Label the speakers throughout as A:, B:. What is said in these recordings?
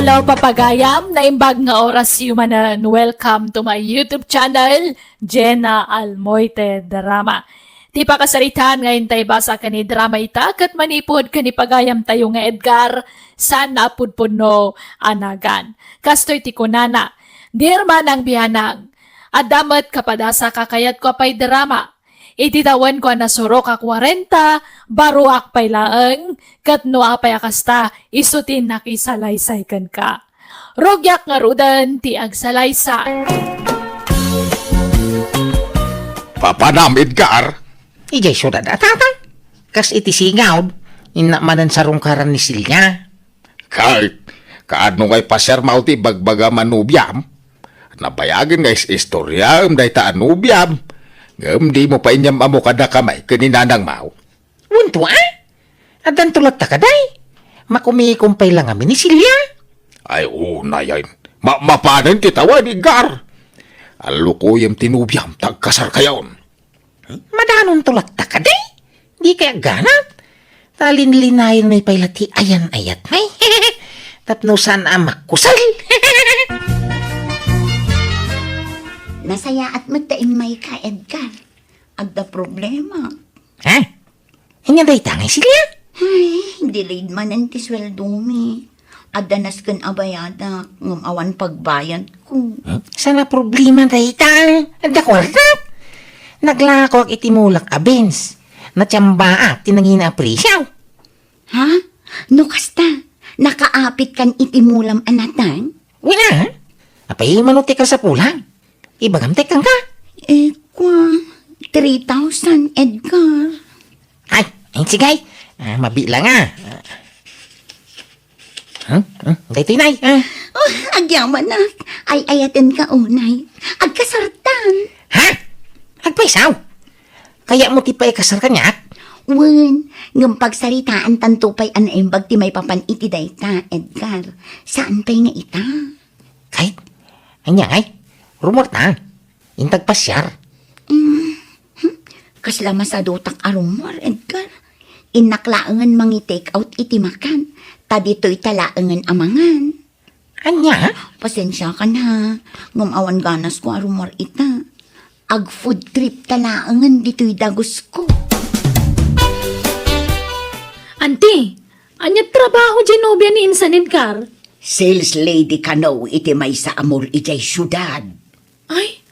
A: Hello papagayam, naimbag nga oras yumanan. Welcome to my YouTube channel, Jenna Almoite Drama. Di pa kasaritan ngayon tayo basa ka ni drama ita kat manipod ka ni pagayam tayo nga Edgar sa napudpuno anagan. Kastoy ti kunana, dirman ang bihanang. Adamat kapadasa kakayat ko pa'y drama. Ititawan ko na surok ak 40, baro ak pay laeng, kat no apay akasta, isutin nakisalaysay kan ka. Rogyak nga rudan ti agsalaysay.
B: Papanam, Edgar.
C: Ijay syudad atata. Kas iti singaw, inamanan sa rungkaran ni Silya.
B: Kahit kaano ngay pasyar mao ti bagbaga manubyam. Nabayagin nga istorya day ta anubyam. Ngam di mo pa inyam amo kada kamay kaninanang mao.
C: Wunto Adan tulat ta kaday. Makumikumpay lang amin ni Silya.
B: Ay una yan. Mapanan kitawan, Edgar. Alukuyam tinubyam tagkasar kayon.
C: Madanon tulat ta kaday. Di kaya ganat. Talinlinayin may pailati ayan-ayat may. Tapno saan amak kusal.
D: Nasaya at magtain may ka, Edgar. Agda problema.
C: Ha? Hinga day tangay Silya?
D: Ay, delayed man ang tisweldo mi. Adanas kan abayada, ngumawan pagbayad ko.
C: Sana problema day tang. Dakwartat. Naglako ak itimulak abins. Natsamba tinangina aprisyaw.
D: Ha? No kasta, nakaapit kan itimulam anatang?
C: Wala. Apay manuti ka sa pulang. Ibagamtek kang ka.
D: Kwa, 3,000, Edgar.
C: Ay, sigay. Mabila nga. Dito inay.
D: Oh, agyaman na. Ay ayatin ka unay. Agkasartan.
C: Ha? Agpaisaw. Kaya mo tipay kasar ka niya?
D: Wen, ng pagsalitaan tantupay anaimbag ti may papan iti dayta, Edgar. Saan pa'y nga ita?
C: Kahit, anyay. Rumor na. Intag pasyar.
D: Kasla masadutak arumor, Edgar. Inaklaangan mangi take out iti makan. Ta dito'y talaangan amangan.
C: Anya?
D: Pasensya ka na. Ngumawan ganas ko arumor ita. Ag food trip talaangan dito'y dagos ko.
A: Auntie, anyat trabaho Genobia ni Insan Edgar?
D: Sales lady ka no, iti may sa amor ijay syudad.
A: Ay,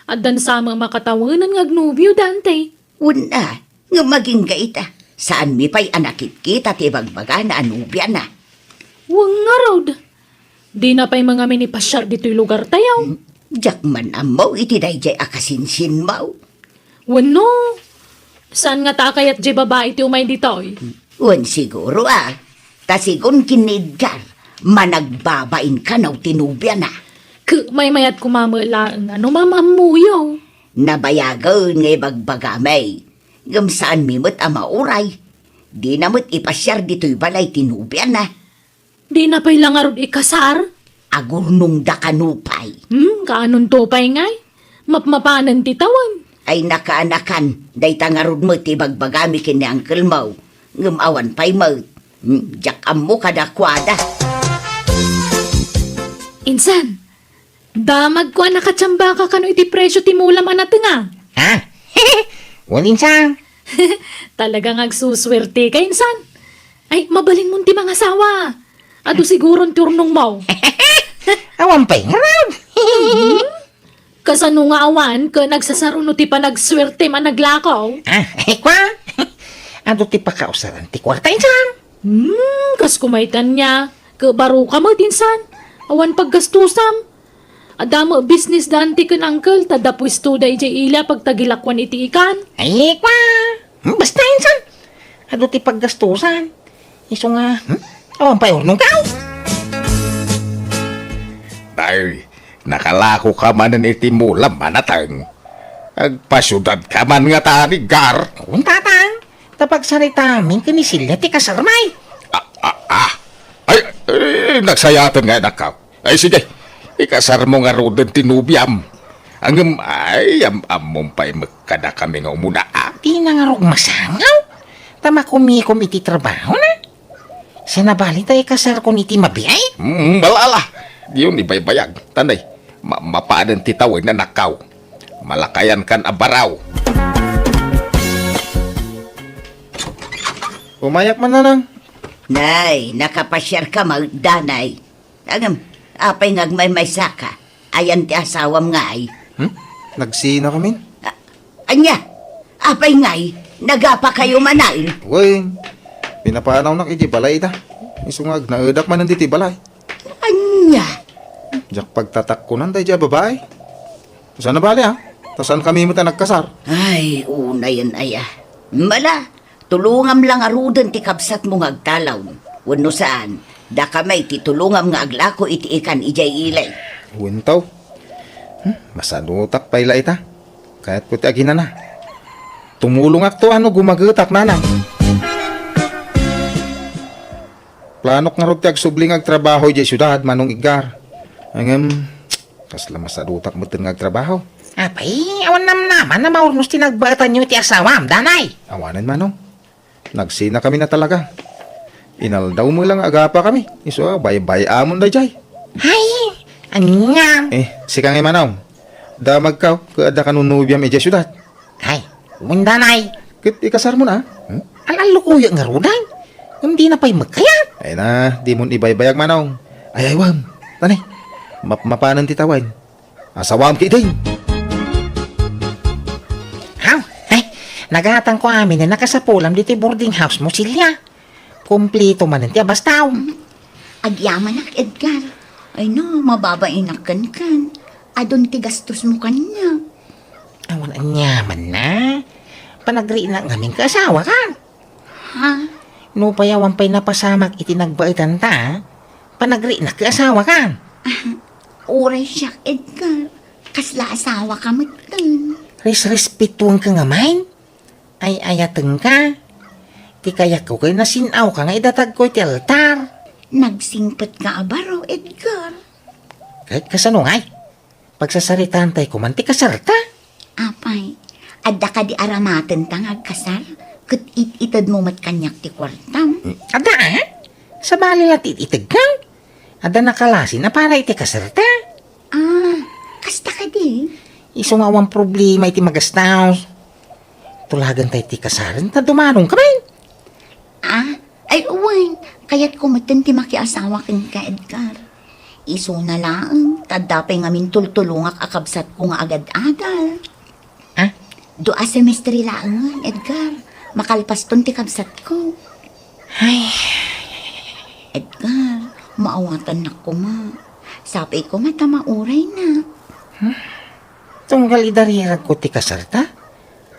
A: adan sama makatawanan ng agnobyo Dante.
D: Una, nga maging gaita. Saan mi pa'y anakit kita ti bagbaga na anubya na.
A: Wang nga rod. Di na pa'y mga minipasyar dito'y lugar tayaw.
D: Diyak man amaw iti dayjay akasinsin maw.
A: Wano, saan nga takayat di babae ti umay dito'y?
D: Wan siguro Tasigon kinidgar, managbabain ka naw tinubya na.
A: May mayat kumamalaan ano mamamuyo.
D: Nabayagan ngay bagbagamay. Ngam saan mimot amauray. Di namot ipasyar dito'y balay tinubya na.
A: Di na pa'y lang arod ikasar.
D: Agurnong dakanupay.
A: Kaanon to pa'y ngay? Mapmapanan titawan.
D: Ay nakaanakan, day tangarod mo ti bagbagami kini Uncle Mau. Ngam awan pa'y mo. Diyak amo kadakwada.
A: Insan, damag ko nakatsamba ka kano iti presyo ti mulam anat nga.
C: Ha? Walin sang.
A: Talagang agsuswerte ka, Insan. Ay, mabaling mo ti mga sawa. Ado siguron turnong mo.
C: Awan pa'y nga raw.
A: Kasano nga awan ka nagsasaruno ti pa nagswerte man naglakaw.
C: Kwa? Ado ti pakausaran ti kwarta insang.
A: Kas kumaitan niya. Kabaro ka mo, Insan. Awan paggastusam. Adamo business dante kan uncle, tadapwis to da ijay ila pagtagilakwan iti ikan.
C: Ay, kwa? Basta insan. Ado ti paggastusan. Iso nga, awan pa'y urnong kao.
B: Ay, nakalako ka man iti mulam manatang. Agpasyudad ka man nga ta, Edgar.
C: Kung tatang, tapag sarita amin kanisilya ti kasarmay.
B: Ay, nagsayatan nga anak ka. Ay, sige. Ikasar mo nga rodan tinubyam. Ang among pa'y magkada kami nga umuna.
C: Di na nga rog masangaw. Tama kumikom iti trabaho na. Sinabali tayo kasar ko ni Timabiyay?
B: Balala. Yun ibaybayag. Tanay, mapaanan titawin na nakaw. Malakayan kan abaraw.
C: Umayak man na nang.
D: Nay, nakapasyar ka magdanay. Agam, apay ngagmay may saka. Ayan ti asawam nga ay.
C: Nagsina kami.
D: Anya, apay ngay, nagapa kayo manail.
C: Uy, pinapanaw na kiti balay ta. Isungag, naudak man nanditi balay.
D: Anya,
C: Jak pagtatakkunan tayo dyan babae. Saan na bali ha? Saan kami mo ta nagkasar?
D: ay, una yan aya. Mala, tulungam lang arudan ti kabsat mo ngagtalaw. Wano saan, da kamay ti tulungam nga aglako iti ikan ijay ilay.
C: Wintaw. Masanutak pa ila ita. Kaya't puti agina na. Tumulong akto ano gumagutak na na. Planok nga rin tiyag subling agtrabaho di syudad manong igar. Angam, kasla masanutak mo tin agtrabaho.
E: Apay, awan naman na maurnos tinagbatan nyo ti asawam, danay.
C: Awanan manong. Nagsina kami na talaga. Inaldaw mo lang agapa kami. Iso, bay-bay amon da jay.
E: Hay, anyam.
C: Si kang imanaw. Damag ka, kaada ka nung nubyam ija syudad.
E: Hay, danay.
C: Kit ikasar mo na.
E: Alalukuya nga ruday. Hindi na pa'y magkayat.
C: Ay na, di mo ibay-bayag manaw. Ay, wam. Tanay, mapanan titawin. Asawam kiting.
E: Haw, ay, nagatang ko amin na nakasapulam dito boarding house mo silya. Kumplito man nanti abastaw.
F: Agyaman ak, Edgar. Ay no, mababaiнаkan kan. Adon ti gastos mo kanya.
E: Awan anyaman na. Panagri na ngamin kaasawa ka.
F: Ha?
E: No payawan pa'y napasamak itinagbaitan ta. Panagri na kaasawa ka.
F: Uray siya, Edgar. Kasla asawa ka matan.
E: Respetuan ka nga main. Ay ayateng ka. Ti kaya ko kay nasinaw ka nga idatag ko iti altar.
F: Nagsingpet ka abaro, Edgar.
E: Kahit kasano ngay. Pagsasaritaan tayo kumanti kasarta.
F: Apay, adda ka di aramaten tang agkasal. Kat itad mo mat kanyak ti kwartam.
E: Ada ha? Sa bali natin itig ka. Ada nakalasin na para iti kasarta.
F: Ah, kasta ka di.
E: Isungawang problema iti magastaw. Tulagan tayo iti kasaran ta dumanong kamay.
F: Ah, ay uwan. Kaya't kumatan ti makiasawa kin ka, Edgar. Iso na lang, tadapay ngamin tultulungak akabsat ko nga agad-agal.
E: Ha?
F: Doa semestre lang, Edgar. Makalpas ton ti kabsat ko.
E: Ay,
F: Edgar, maawatan na ko ma. Sabi ko matamauray na.
E: tunggal idarirag ko ti kasarta.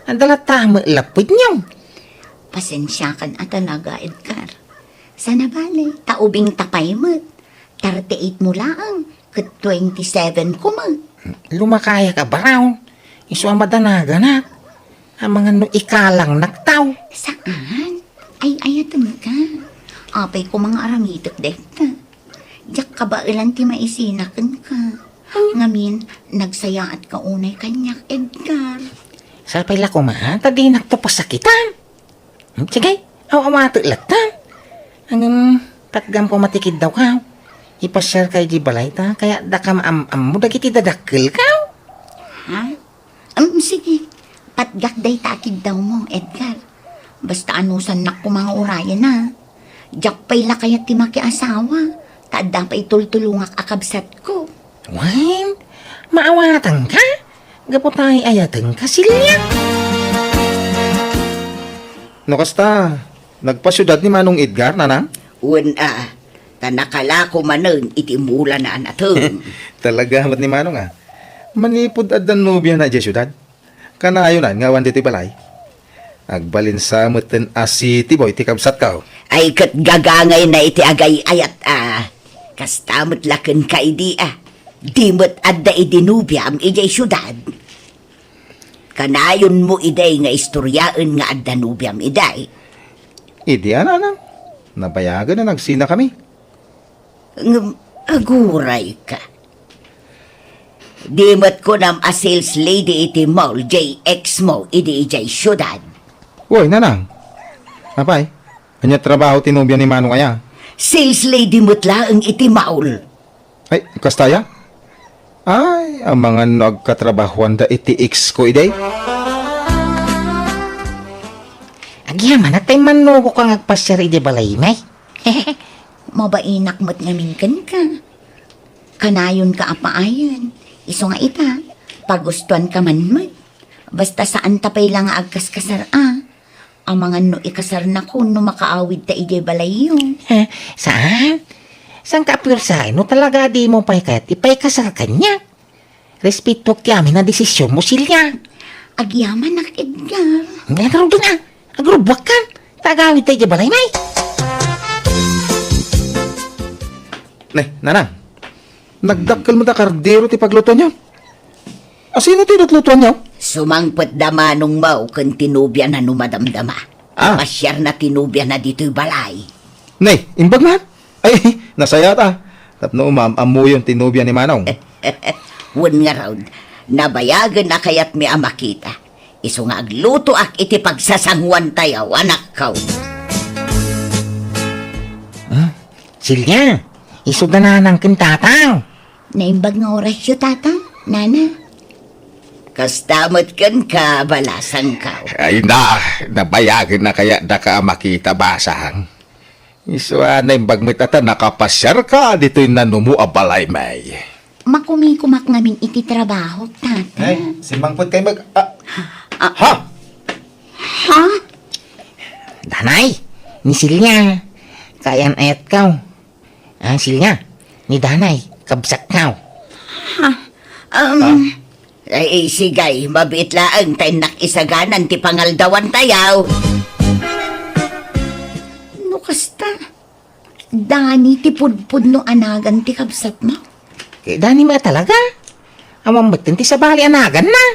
E: Andala tama lapid niyo.
F: Pasensya kan talaga, Edgar. Sana bale, taubing tapay mo. 38 mo lang, kat 27 ko ma.
E: Lumakaya ka baraw. Iso ang madanaga na. Ang mga no ikalang naktaw.
F: Saan? Ay, ayatan ka. Apay ko mga aramitot dekta. Diyak ka ba ilan ti maisinakan ka? Ngamin, nagsaya at kaunay kanyak, Edgar.
E: Sa pala ko ma, tadi nagpapasakitan. Sige, awato latan. Ang tatgam ko matikid daw ka. Ipashare kay di balay ta, kaya da ka maam mo dagiti dadakkel ka.
F: Ha? Sige. Patgak day takid daw mo, Edgar. Basta anusan nak ko mga urayan na. Diyak pa'y lakayat ti makiasawa. Taadda pa'y tultulungak akabsat ko.
E: Wan, maawatan ka. Gapotay ayatan ka silya.
C: No kasta, nagpasyudad ni Manong Edgar, nanang?
D: Una, tanakala ko manon itimula na anatong.
C: Talaga, mat ni Manong ah. Manipod at dan nubya na dya syudad. Kanayonan, ngawan dito balay. Agbalin sa mutin asiti boy, tikabsat ka.
D: Ay kat gagangay na iti agay ayat Kastamot laken ka idi Dimot adda idinubyam ijay syudad. Kanayon mo iday nga istoryaan nga adda nubyam iday.
C: Idi, nanang. Nabayagan na nagsina kami.
D: Aguray ka. Dimot ko nam a sales lady iti mall JX mo idi ijay syudad.
C: Woy, nanang. Napay, kanya trabaho tinubya ni Manong kaya.
D: Sales lady mo't ang iti maul.
B: Ay, kastaya? Ay, ang mga nagkatrabahuan da iti ex ko iday.
E: Agyaman at tayo manugo ka ngagpasyar iti balay, may.
F: Mabainak mo't ngamin ka. Kanayon ka apaayon. Iso nga ita, pagustuhan ka man man. Basta saan tapay lang nga agkas kasar Ang mga no ikasar na ko no makaawid ta ije balay yun.
E: Saan? Saan ka apirsahin? No talaga di mo paikat, ipaikasar kanya. Respeto kyamin na desisyon mo silya.
F: Agyaman nak Edgar.
E: Nagaro doon ah. Agrubwak ka. Tagawid tayo dyan balay, may.
B: Nanang, nagdakkel mo da kardero ti pagluto niyo. Sino ti luto niyo?
D: Sumangpot dama nung mau kan tinubya na numadamdama.
B: Ah.
D: Pasyar na tinubya na dito'y balay.
B: Nay, imbag man. Ay, nasaya ta. Tapno umam-amu yung tinubya ni Manong.
D: Wan nga raw, nabayagan na kayat mi amakita. Iso nga agluto ak iti pagsasangwan tayaw, anak kaw.
E: Silya, isuda na ng kintatang.
F: Naimbag nga oras yun, tata. Nana.
D: Kastamot kan ka, balasang kaw.
B: Ay nabayagan na kaya da ka makita basahang. Iso na imbag mo tata nakapasyar ka dito'y nanumu abalay may.
F: Makumikumak ngamin iti trabaho, tata.
B: simbangpot kayo mag... ha?
F: Ha?
E: Danay, ni Silya. Kayan ayat kaw. Silya, ni Danay, kabsak kaw.
D: Ay, sigay, mabit laang tayo nakisaganan ti pangaldawan tayaw.
F: No kasta. Dani ti pudpud no anagan ti kabsat mo.
E: Kaya Dani mo talaga. Amang batin ti sa bali anagan na.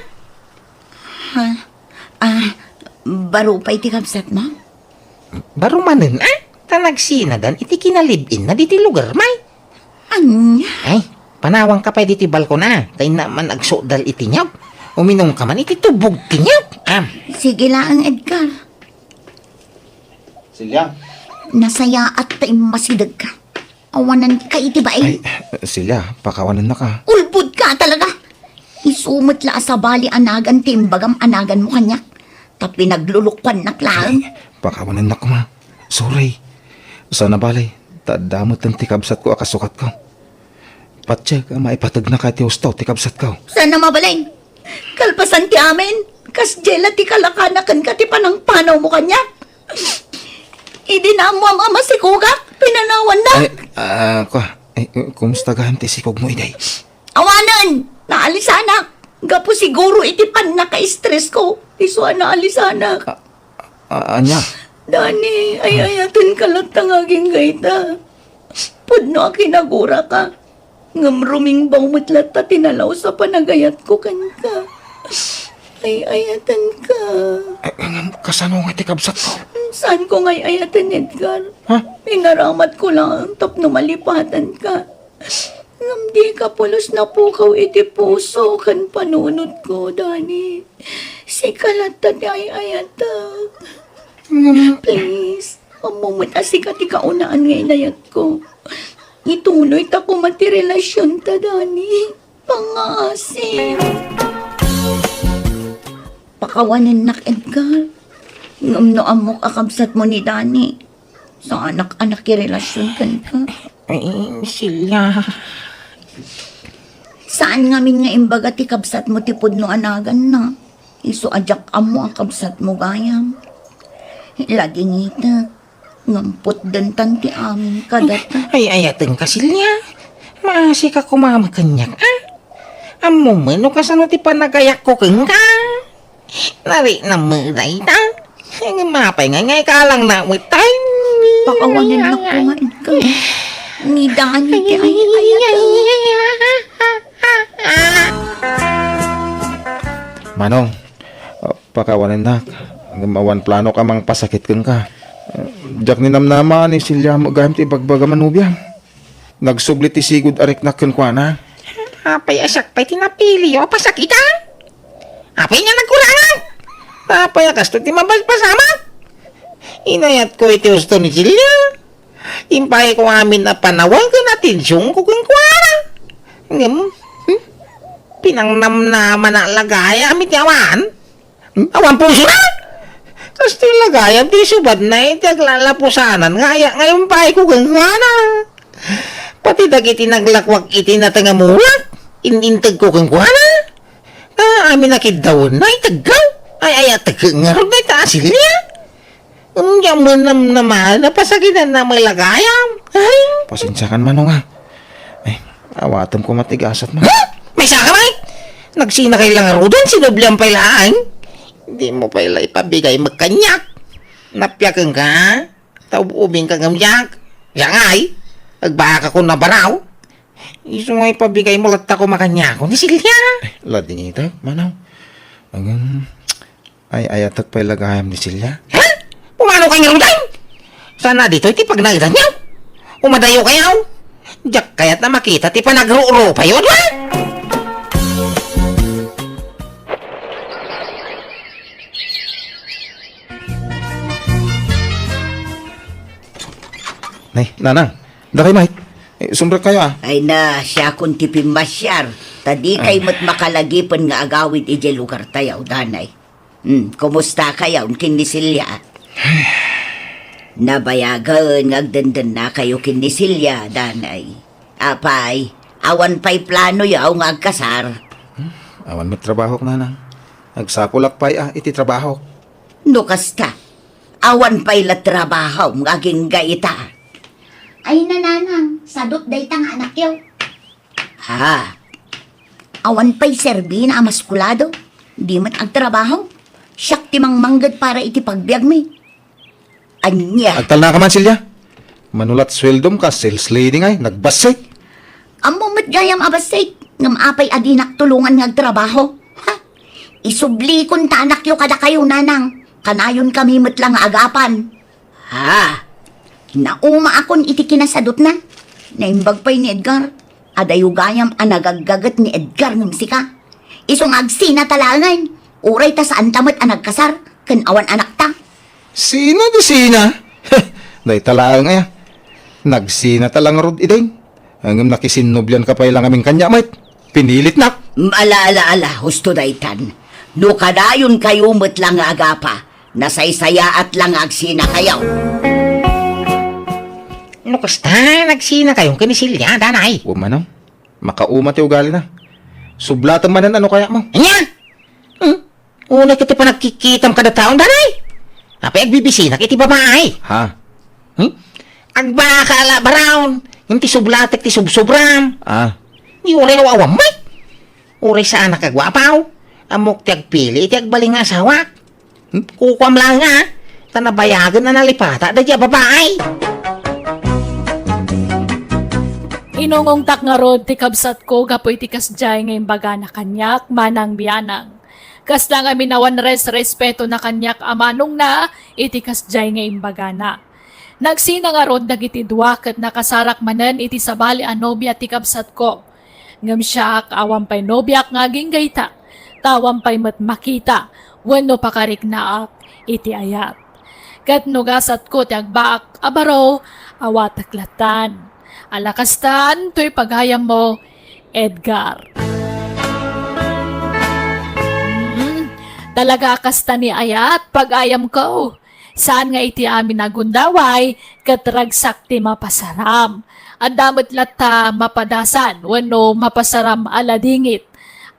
F: Baro pa iti kabsat mo?
E: Barumanin tanagsinadan iti kinalibin na diti lugar may.
F: Anya?
E: Ay, panawang ka pa diti balko na. Tayo naman agsodal iti nyab. Uminom ka man iti tubog ti nyab.
F: Sige lang, Edgar.
B: Silya.
F: Nasaya at tayo masidag ka. Awanan ka iti ba
B: Ay, Silya, pakawanan na ka.
F: Ulbud ka talaga. Isumot la sa bali anagan timbagam anagan mo kanya. Tapi naglulukwan naklaan.
B: Pakawanan na ko ma. Sorry. Sana balay, tadamot ang tikabsat ko akasukat ko. Patsek, maipatag na ka ti husto, tikabsat ko.
F: Sana mabalay. Kalpasan ti amin. Kas jela ti kalakanakan ka ti panang panaw mo kanya. Idi na mo ang ama si Kuga. Pinanawan na.
B: Kumusta gahan ti sikog mo iday?
F: Awanan! Naalisanak! Gapo siguro iti pan naka-stress ko. Isuan naalisanak.
B: Anya?
F: Dani, ayayatin ka lang tangaging gaita. Pudno akinagura ka. Ngamruming bawmatlat ta tinalaw sa panagayat ko kanka. Ayayatan ka.
B: Kasano nga tikabsat ko?
F: Saan ko ngay ayatan, Edgar?
B: Ha?
F: Pinaramat ko lang tapno malipatan ka. Di ka pulos na pukaw iti puso kan panunod ko, Dani. Sikalat ta di ayayata. Please, mamumata si kati kaunaan nga inayat ko. Ituloy ta ko matirelasyon ta, Dani. Pangasim. Pakawanan nak, Edgar. Ngamno amok akabsat mo ni Dani. Sa anak-anak relasyon kan ka.
E: Ay, Silya.
F: Saan ngamin nga imbaga ti kabsat mo ti pudno anagan na? Iso ajak amo ang kabsat mo gayam. Lagi ngita. Ngampot dantan ti amin kadata.
E: Ay, ayatin ka, Silya. Maasi ka kumamakanyak, Amo mo, no kasano ti panagayak ko keng ka? Nari na muday ta. Mapay ngay ka lang na witay.
F: Pakawanan na ko nga ka. Ni Dani ti ayat.
B: Manong, pakawanan na. Gumawan plano ka mang pasakit kang ka. Jak ni namnama ni Silya mo gahim ti bagbaga manubya. Nagsublit ti sigud arik na kunkwana.
E: Apay asak pa'y tinapili o pasakitan. Apay nga nagkurangan. Apay akas to ti mabal pasama. Inayat ko iti gusto ni Silya. Impay ko amin na panawal ka natin siyong kukwara. Pinangnamnaman na lagay amit yawan. Awan puso na. Tapos lagay am di subad na itaglalapusanan. Ngayon pa ko kang na. Pati dagiti naglakwag iti na tangamulak. Inintag ko kang na. Amin nakidawon na itagaw. Ay tagangarod na itasilya. Yaman naman, napasakinan na may lagayam. Ay.
C: Pasensya kan manong ha. Ay, awatam ko matigasat man.
E: Ha? May saka may? Nagsina kay lang arudan, sinublihan pa ilaan. Hindi mo pa ila ipabigay magkanyak. Napyakan ka, taububing ka gamyak. Yangay, agbaka ko na baraw. Iso nga ipabigay mo latta ko makanyak ko ni Silya.
C: Lading ito, manong. Ay, ayatak pa ilagayam ni Silya.
E: Ha? Pumano kay arudan? Sana dito iti pag naitan niyo. Umadayo kayaw. Diyak kaya't na makita ti panagro-ro pa yun, ha?
C: Nay, nanang. Dakay mahit. Sumbrak kayo ah.
D: Ay na, siya kung tipim masyar. Tadi kay mat makalagipan nga agawid ije lugar tayaw, danay. Kumusta kayaw, kinisilya? Nabayagan, ngagdandan na kayo kinisilya, danay. Apay, awan pa'y plano yaw nga agkasar.
C: Awan may trabaho ka, nanang. Nagsakulak pa'y iti trabaho.
D: No kasta, awan pa'y la trabaho nga aging gaita.
F: Ay nananang, sadot day tang anak yaw.
D: Ha,
F: Awan pa'y serbi na amaskulado. Di man ang trabaho. Siyak timang manggad para iti pagbiag mi.
D: anya.
C: Agtal na ka man, Silya. Manulat sweldom ka, sales lady ngay, nagbasik.
F: Amo mat gayam abasay. Ngam apay adinak tulungan nga trabaho. Ha? Isubli kun tanak yo kada kayo nanang. Kanayon kami mat lang agapan.
D: Ha,
F: Nauma akon iti kinasadot na. Naimbag pa'y ni Edgar. Adayo gayam anagaggagat ni Edgar ng sika. Isong agsina talangan. Uray ta saan tamat anagkasar. Kan awan anak ta.
C: Sina di sina? Day talaan nga ya. Nagsina talang rod ideng. Hanggang nakisinubyan ka pa ilang aming kanya, mate. Pinilit nak.
D: Malaala-ala, husto daytan. No kadayon kayo mat lang agapa. Nasaysaya at lang agsina kayaw.
E: Ano kasta, nagsina kayong kinisilya, danay.
C: Umano, makaumat yung ugali na. Sublatan man ano kaya mo?
E: Anya? Una kita pa nagkikitam kada taon, danay. Apay agbibisinak iti babae.
C: Ha?
E: Agbaka ala barown. Yung ti sublatek ti subsobram.
C: Ah,
E: Yung uray nawawam, may. Uray sa anak agwapaw. Amok ti agpili iti agbaling nga asawak. Kukwam lang nga. Tanabayagan na nalipata da diya babae.
A: Inungong tak nga rod ti kabsat ko gapoy ti kasjay ngayon baga na kanyak manang biyanang. Kas lang amin nawan respeto na kanyak amanong na iti kasjay ngayon baga na. Nagsina nga rod dagiti duwa ket nakasarak manen iti sabali a nobya ti kabsat ko. Ngam siya awam pay nobyak nga ginggayta. Tawam pay mat makita wenno pakarik naak iti ayat. Ket nugasat ko ti agbaak abaro awataklatan. Alakastan, to'y paghayam mo, Edgar. Talaga kasta ni ayat, pag-ayam ko. Saan nga iti amin nagundaway, katragsak ti mapasaram. Ang damot lata mapadasan, wano mapasaram aladingit.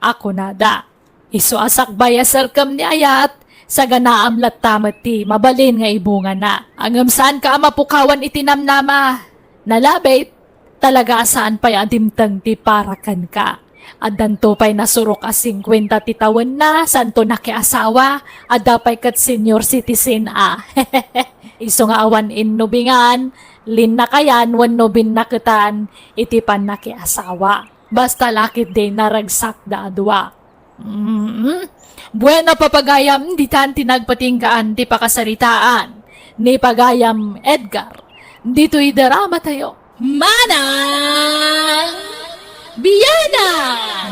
A: Ako nada. Iso asak bayasar kam ni ayat, sa ganaam latamat ti mabalin nga ibunga na. Angam saan ka mapukawan itinamnama. Nalabit, talaga saan pa'y adimtang ti parakan ka. Adanto pa'y nasurok a 50 ti tawen na, santo na ki asawa, adapay kat senior citizen a. Iso nga awan innubingan, lin na kayan, wan nobin nakitan, iti pan na ki asawa. Basta lakit din naragsak da adwa. Buena papagayam, di tan tinagpatinggaan, di pakasaritaan, ni pagayam Edgar. Dito'y drama tayo. Manang Biyana!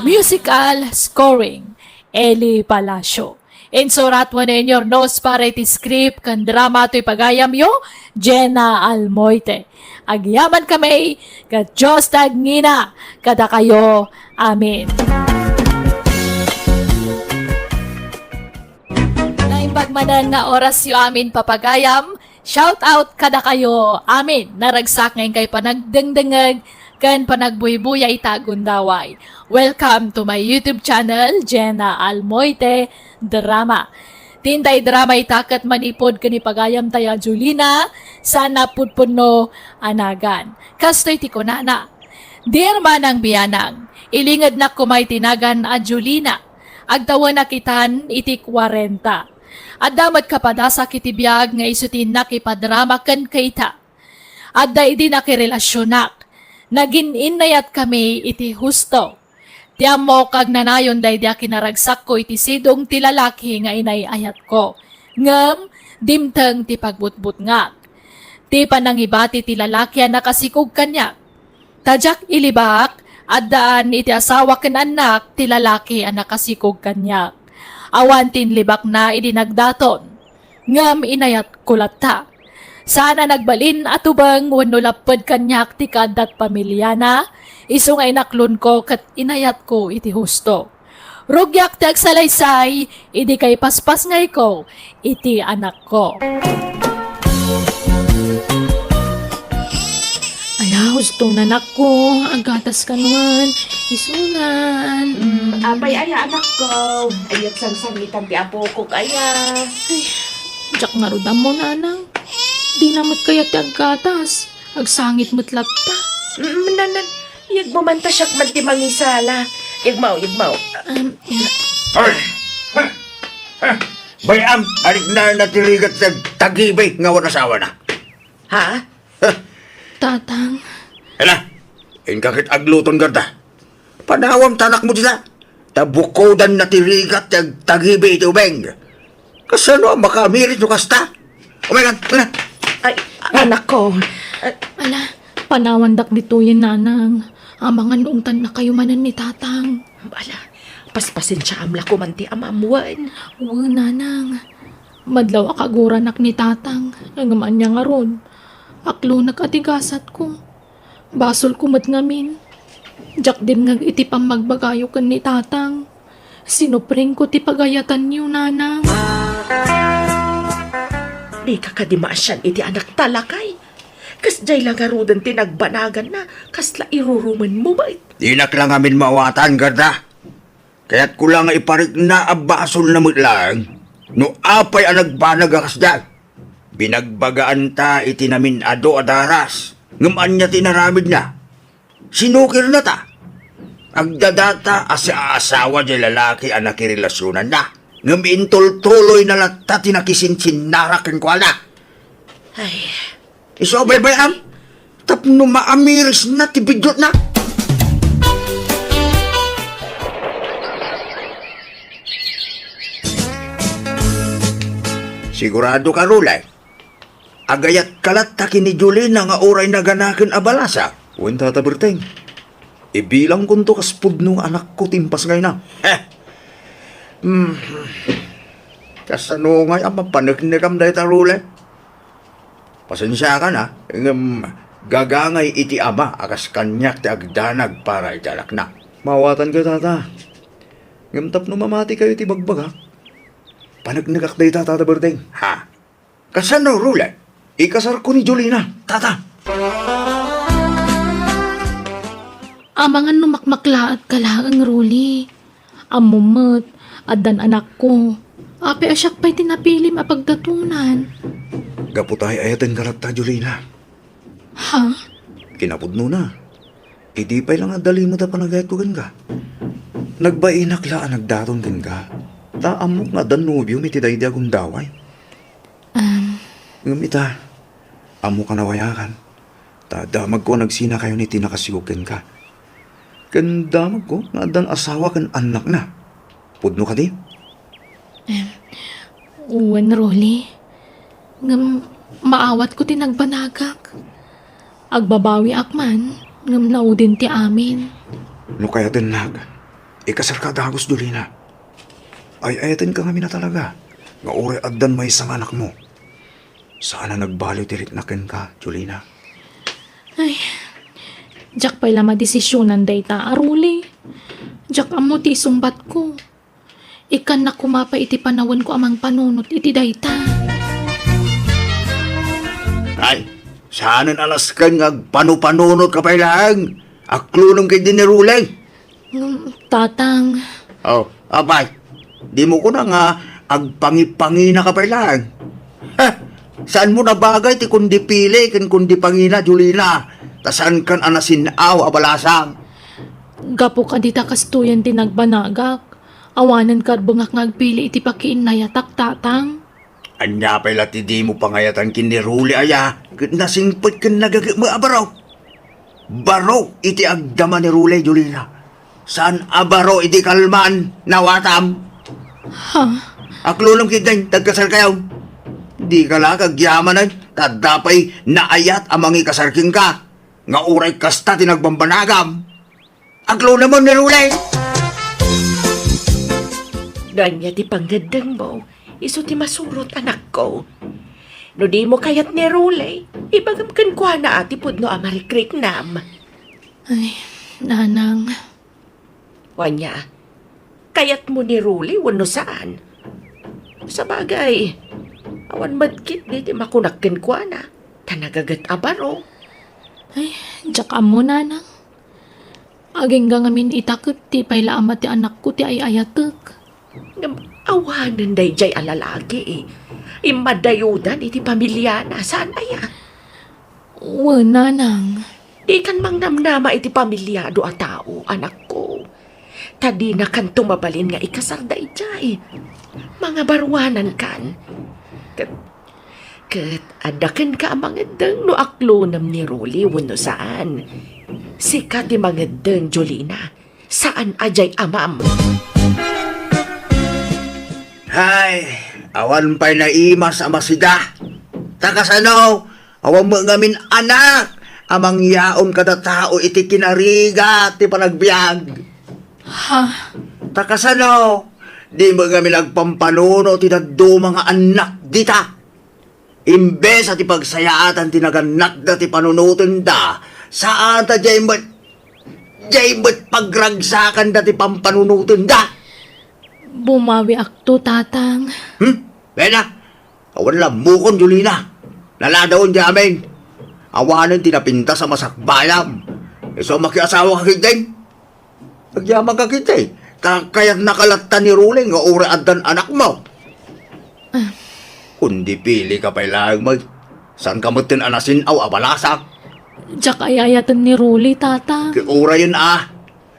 A: Musical scoring, Eli Palacio. Insurat mo na inyor nos para iti script kan drama to'y pagayam yo, Jenna Almoite. Agyaman kami, ka Diyos tagngina, kada kayo. Amen. Naimbagmanan nga oras yo amin papagayam, shout out kada kayo. Amin. Naragsak ngayon kay panagdengdengag, kan panagbuybuya itagundaway. Welcome to my YouTube channel, Jenna Almoite Drama. Tinday drama itakat manipod kani pagayam taya Julina, sana pudpuno anagan. Kastoy ti kunana. Dear manang biyanang, ilingad na kumay tinagan a Julina. Agtawan na kitan iti 40. Adamat kapadasa kiti biyag nga isutin na kipadrama kan kaita. Adda idi na kirelasyonak. Nagin inayat kami iti husto. Tiam mo kag nanayon day dia kinaragsak ko iti sidong ti lalaki nga inayayat ko. Ngem, dimteng ti pagbutbut nga. Ti panangibati ti lalaki ang nakasikog kanya. Tadyak ilibak, addaan iti asawa ken anak ti lalaki ang nakasikog kanya. Awan tin libak na idinagdaton. Ngem inayat kulata. Sana nagbalin atubang wano lapad kanyak ti kadat pamilya na, iso nga inaklon ko kat inayat ko iti husto. Rugyak ti agsalaysay, idi kay paspas ngay ko, iti anak ko. Ala, husto na anak ko, agatas ka naman, isunan.
G: Abay, aya, anak ko. Ayat sang sangitan ti apo ko kaya.
A: Diyak nga rodam mo nanang. Di namat kaya ti aggatas. Agsangit mo't lapta.
G: Nanan, yag mo man ta siyak man ti mangisala. Yag mau.
B: Ay! Bayam, arik na natiligat sa tagibay nga wala asawa na.
G: Ha?
A: Tatang,
B: Hala, kakit agluton garda. Panawam tanak mo dita. Tabukodan natiligat sa tagibay iti ubeng. Kasano ang makamirit yung kasta? Umayan, hala.
G: Ay, anak ko.
A: ala, panawandak dito yan nanang. Amangan noong tan na kayo manan ni tatang.
G: Bala, paspasin siya amla ko man ti amamuan.
A: Oo, nanang. Madlaw akaguran ni tatang. Nagaman niya nga ron. Aklo nagatigasat ko. Basol kumat ngamin. Diyak din nga iti pang magbagayo kan ni tatang. Sinupring ko ti pagayatan niyo, nanang.
G: Di ka kadimasyan iti anak talakay. Kas jay lang arudan tinagbanagan na. Kasla iruruman mo ba?
B: Dinak lang amin mawatan garda. Kaya't ko lang iparik na abasol na mutlang. No apay ang nagbanag akas dyan. Binagbagaan ta iti namin ado adaras. Ngaman niya tinaramid na. Sinukir na ta. Agdadata asa-asawa di lalaki ang nakirelasyonan na. Ngam-intol-tuloy na lata tinakisin-sinarakin ko na.
G: Ay,
B: Iso baybayam. Tapno maamiris na tibidot na. Sigurado ka, Rulay. Agayat kalat takin ni Julina nga oray naganakin abalasa.
H: Wen tata Berteng, ibilang ko to kaspud nung anak ko timpas ngayon na.
B: Kasano nga ang mapanagnikam dahi ta, Rulay? Pasensya ka na. Gagangay iti ama akas kanyak ti agdanag para italak na.
H: Mawatan ka tata. Ngamtap no mamati kayo ti bagbaga. Panagnagak day tata Berteng.
B: Ha? Kasano, Rulay?
H: Ikasar ko ni Julina, tata.
A: Amangan numakmakla at kalaang ruli. Amumot, adan anak ko. Ape asyak pa'y tinapilim apagdatunan.
H: Gaputay ayaten karata Julina.
A: Ha?
H: Kinapudno na. Idi pa'y lang adali mo ta panagayat ko ka. Nagbainak laan nagdaton ka. Taamok nga dan nubyo mitiday di akong daway. Ngamita, amo ka nawayakan. Tadamag ko nagsina kayo ni tinakasigukin ka. Kandamag ko nga dan asawa kan anak na. Pudno ka di?
A: Uwan, Rolly. Ngam, maawat ko tinagbanagak. Agbabawi akman, ngam naudin ti amin.
H: No kaya din ikasar ka dagos Julina. Ay ayatin ka kami na talaga. Nga ore addan may isang anak mo. Sana nagbaliw tirik nakin ka, Julina.
A: Jak pa'y lama desisyonan dayta, aruli. Jak amo ti sumbat ko. Ikan na kumapa iti panawan ko amang panunot iti dayta.
H: Ay, saanan alas kan nga panupanunot ka pa lang. Aklunong kay dinirulay.
A: Tatang,
H: Oh, abay. Di mo ko na nga agpangi-pangi na ka pa lang. Saan mo na bagay ti kundi pili kan kundi pangina, Julina? Tasan kan anasinaw abalasang.
A: gapo ka dita kastuyan tinagbanagak. Awanan ka bungak ngagpili iti pakiin na yatak, tatang.
H: Anya pa'y lati di mo pangayatan kiniruli aya. Nasingpot kan nagagay mo abaraw. Baro iti agdama ni Rulay, Julina. Saan abaro iti kalman nawatam?
A: Ha?
H: Aklunong kitang tagkasal kayo. Di ka lang kagyaman ay tadapay naayat amang ikasarking ka. Nga uray kasta tinagbambanagam. Aklunong mo ni Rulay.
G: Ganya di panggandang mo, iso ti masurot anak ko. No di mo kayat ni Rulay, ibagam kan kwa na ati pudno amarikrik nam.
A: Ay, nanang.
G: Wanya, kayat mo ni Rulay wano saan? Sa bagay, awan madkit di ti makunakkin kwa na, tanagagat abaro.
A: Ay, jak amo, nanang. Aging gangamin itakot ti payla amat ti anak ko ti ay ayatek.
G: Awanan day jay alalaki eh. Imadayudan iti pamilya na saan aya?
A: Nanang.
G: Di kan mang namnama iti pamilyado a tao, anak ko. Tadi na kan tumabalin nga ikasar day jay. Mga barwanan kan. Kat adakan ka ang mga deng no aklonam ni Rolly wano saan. Sikat di mga deng, Jolina. Saan ajay amam?
H: Hay, awan pa'y naimas amasida. Takasano, awan mo ngamin anak. Amang yaon kada tao iti kinariga ti panagbiag.
A: Ha?
H: Takasano, di mo ngamin nagpampanuno ti daddo mga anak dita. Imbes at ipagsayaatan ti naganak da ti panunutin da. Saan ta jaymot pagragsakan da ti pampanunutin da.
A: Bumawi akto, tatang.
H: Bena, awan lang mukon, Julina. Naladaon di amin. Awanan tinapinta sa masakbayam. So makiasawa ka kitay. Nagyamang ka kitay. Kaya't nakalatta ni Ruling nga ura adan anak mo. Kundi pili ka pa lang mag. Saan ka mo tinanasin aw abalasak?
A: Jak ay ayatan ni Rolly, tatang.
H: Ura yun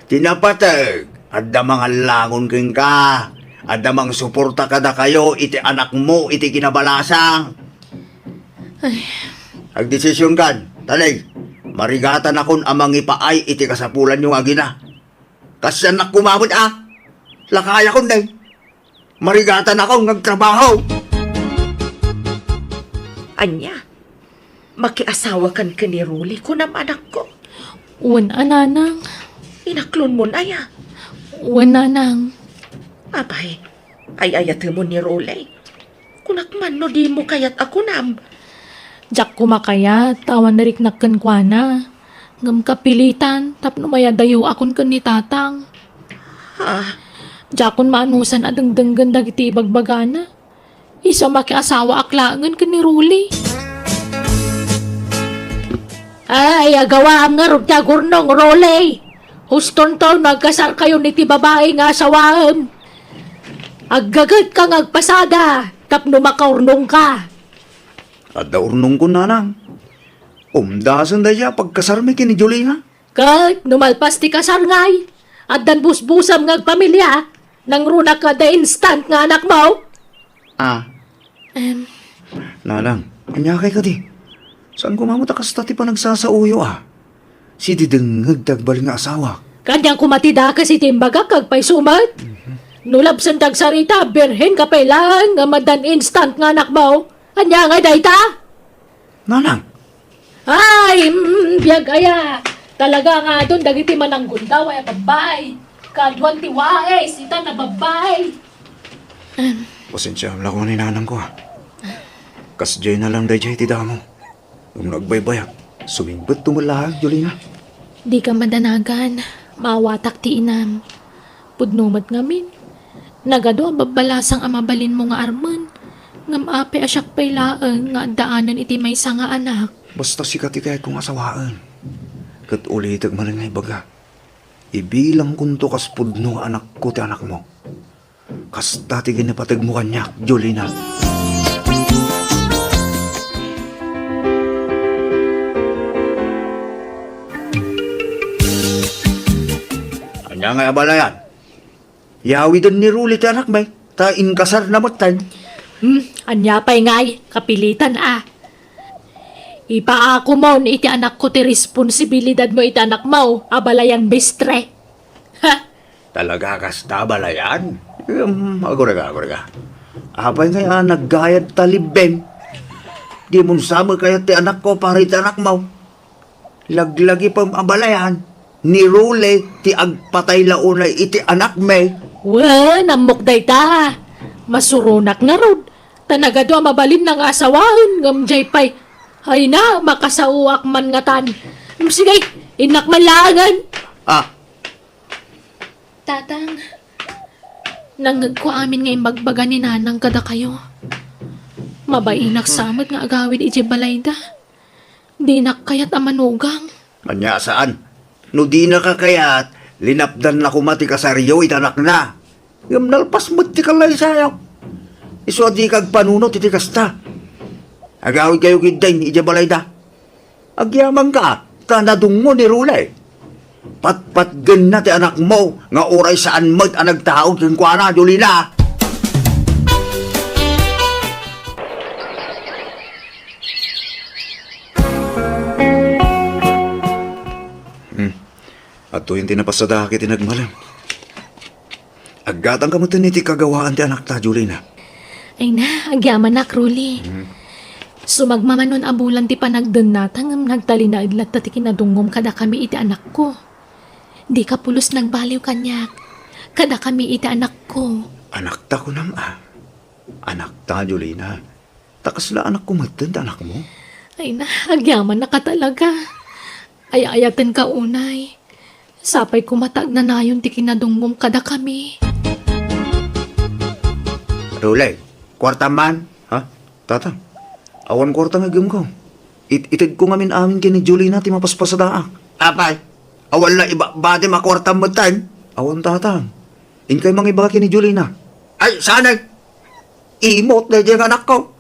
H: tinapatag. Adda mga langon king ka. Adda mang suporta kada kayo iti anak mo iti kinabalasang. Agdesisyon kan, tanay. Marigatan akon amang ipaay iti kasapulan yung agina. Kasi anak kumamot Lakaya kon day. Marigatan akong nagtrabaho.
G: Anya, makiasawa kan ka ni Rolly kunam anak ko.
A: Nanang.
G: Inaklon mo na ya.
A: Nanang.
G: Abay, ay ayat mo ni Rolly. Kunakman no di mo kayat ako nam.
A: Jak kumakayat, tawan na riknakkan kwa na. Ngam kapilitan, tapno maya dayo akon kan ni tatang.
G: Ha?
A: Jakon maanusan adang ganda iti bagbagana. Isa makiasawa aklangan kan ni Rolly. Ay, agawa ang nga rugya gurnong, Rolly. Huston to, nagkasar kayo ni ti babae nga asawam. Aggagat kang agpasada, tapno makaurnong ka.
H: At daurnong ko nanang. Umdasan da siya pagkasarmi kini Jolina.
A: Kat, numalpas ti kasar ngay. At dan busbusam nga agpamilya. Nang runa ka da instant nga anak mo.
H: Nanang, anyakay ka di. Saan kumamot kasta ti pa nagsasauyo Si didengag dagbal nga asawa.
A: Kanyang kumatida kasi timbaga kagpay sumat. Nulabsan tagsarita, birhen ka lang nga madan instant nga anak mo. Anya nga dayta?
H: Nanang,
A: Ay, biyag aya. Talaga nga doon, dagiti manang gundaw ay babay. Kadwan ti waes, ita na babay.
H: Pasensya lang ko ni nanang ko. Kasjay na lang dayjay ti damo. Yung nagbaybayak, sumingbat tumalahag, Jolina.
A: Di ka madanagan, mawatak ti inam. Pudnumat ngamin. Nagado ang babalasang amabalin mo nga arman. Ngam ape asyak pay laeng nga daanan iti may nga anak.
H: Basta sikat ikay kong asawaan. Kat ulitag man nga ibaga. Ibilang kunto kas pudno anak ko ti anak mo. Kas dati ginapatag mo kanyak, Jolina. Anya nga abala yan? Yawi doon ni Ruli ti anak may. Ta inkasar na matan.
A: Anya pa'y ngay, kapilitan Ipaako mo ni iti anak ko ti responsibilidad mo iti anak mo, abalayang bistre. Ha?
H: Talaga kas tabala yan? Agora ka. Apay nga naggayad talibeng. Di mo sama kaya ti anak ko para iti anak mo. Laglagi pa abalayan. Ni Rule ti agpatay launay iti anak me.
A: Namok day ta. Masurunak na rod. Tanagado ang mabalin ng asawahan, ngamjay pa'y. Ay na, makasauak man nga tan. Sige, inak malangan. Tatang, nanggag ko amin ngay magbaga ni nanang kada kayo. Mabainak samad nga agawid iti balayda. Di nak kayat amanugang.
H: Anya saan? No di na kakayat, linapdan na kumati kasaryo itanak na. Yung nalpas mo ti kalay sayang. Iso di kag panunot iti kasta. Agawid kayo kiday iti balayda. Agyamang ka, tanadung mo ni Rulay. Patpatgan na ti anak mo, nga oray saan mo't ang nagtaon kong kwa na, Jolina. At to yung tinapasada kiti nagmalam. Aggatang ka mo iti kagawaan ti anak ta, Jolina.
A: Ay na, agyaman na, Kruli. Sumagmamanon abulan ti panagdan natang nagtali na idlat ti kinadungom kada kami iti anak ko. Di ka pulos nagbaliw kanyak. Kada kami iti anak ko.
H: Anak ta ko nama. Anak ta, Jolina. Takasla anak ko matanda anak mo.
A: Ay na, agyaman na ka talaga. Ay-ayatan ka unay. Sapay kumatag na nayon ti kinadungom kada kami.
H: Rulay, kwarta man. Ha? Tatang, awan kwarta nga gam ko. Itid ko ngamin amin kini Jolina ti mapaspasadaak. Apay, awan na iba ba di makwarta mo tan? Awan tatang. Inkay mga iba kini Jolina. Ay, sanay. Imot na dyan anak ko.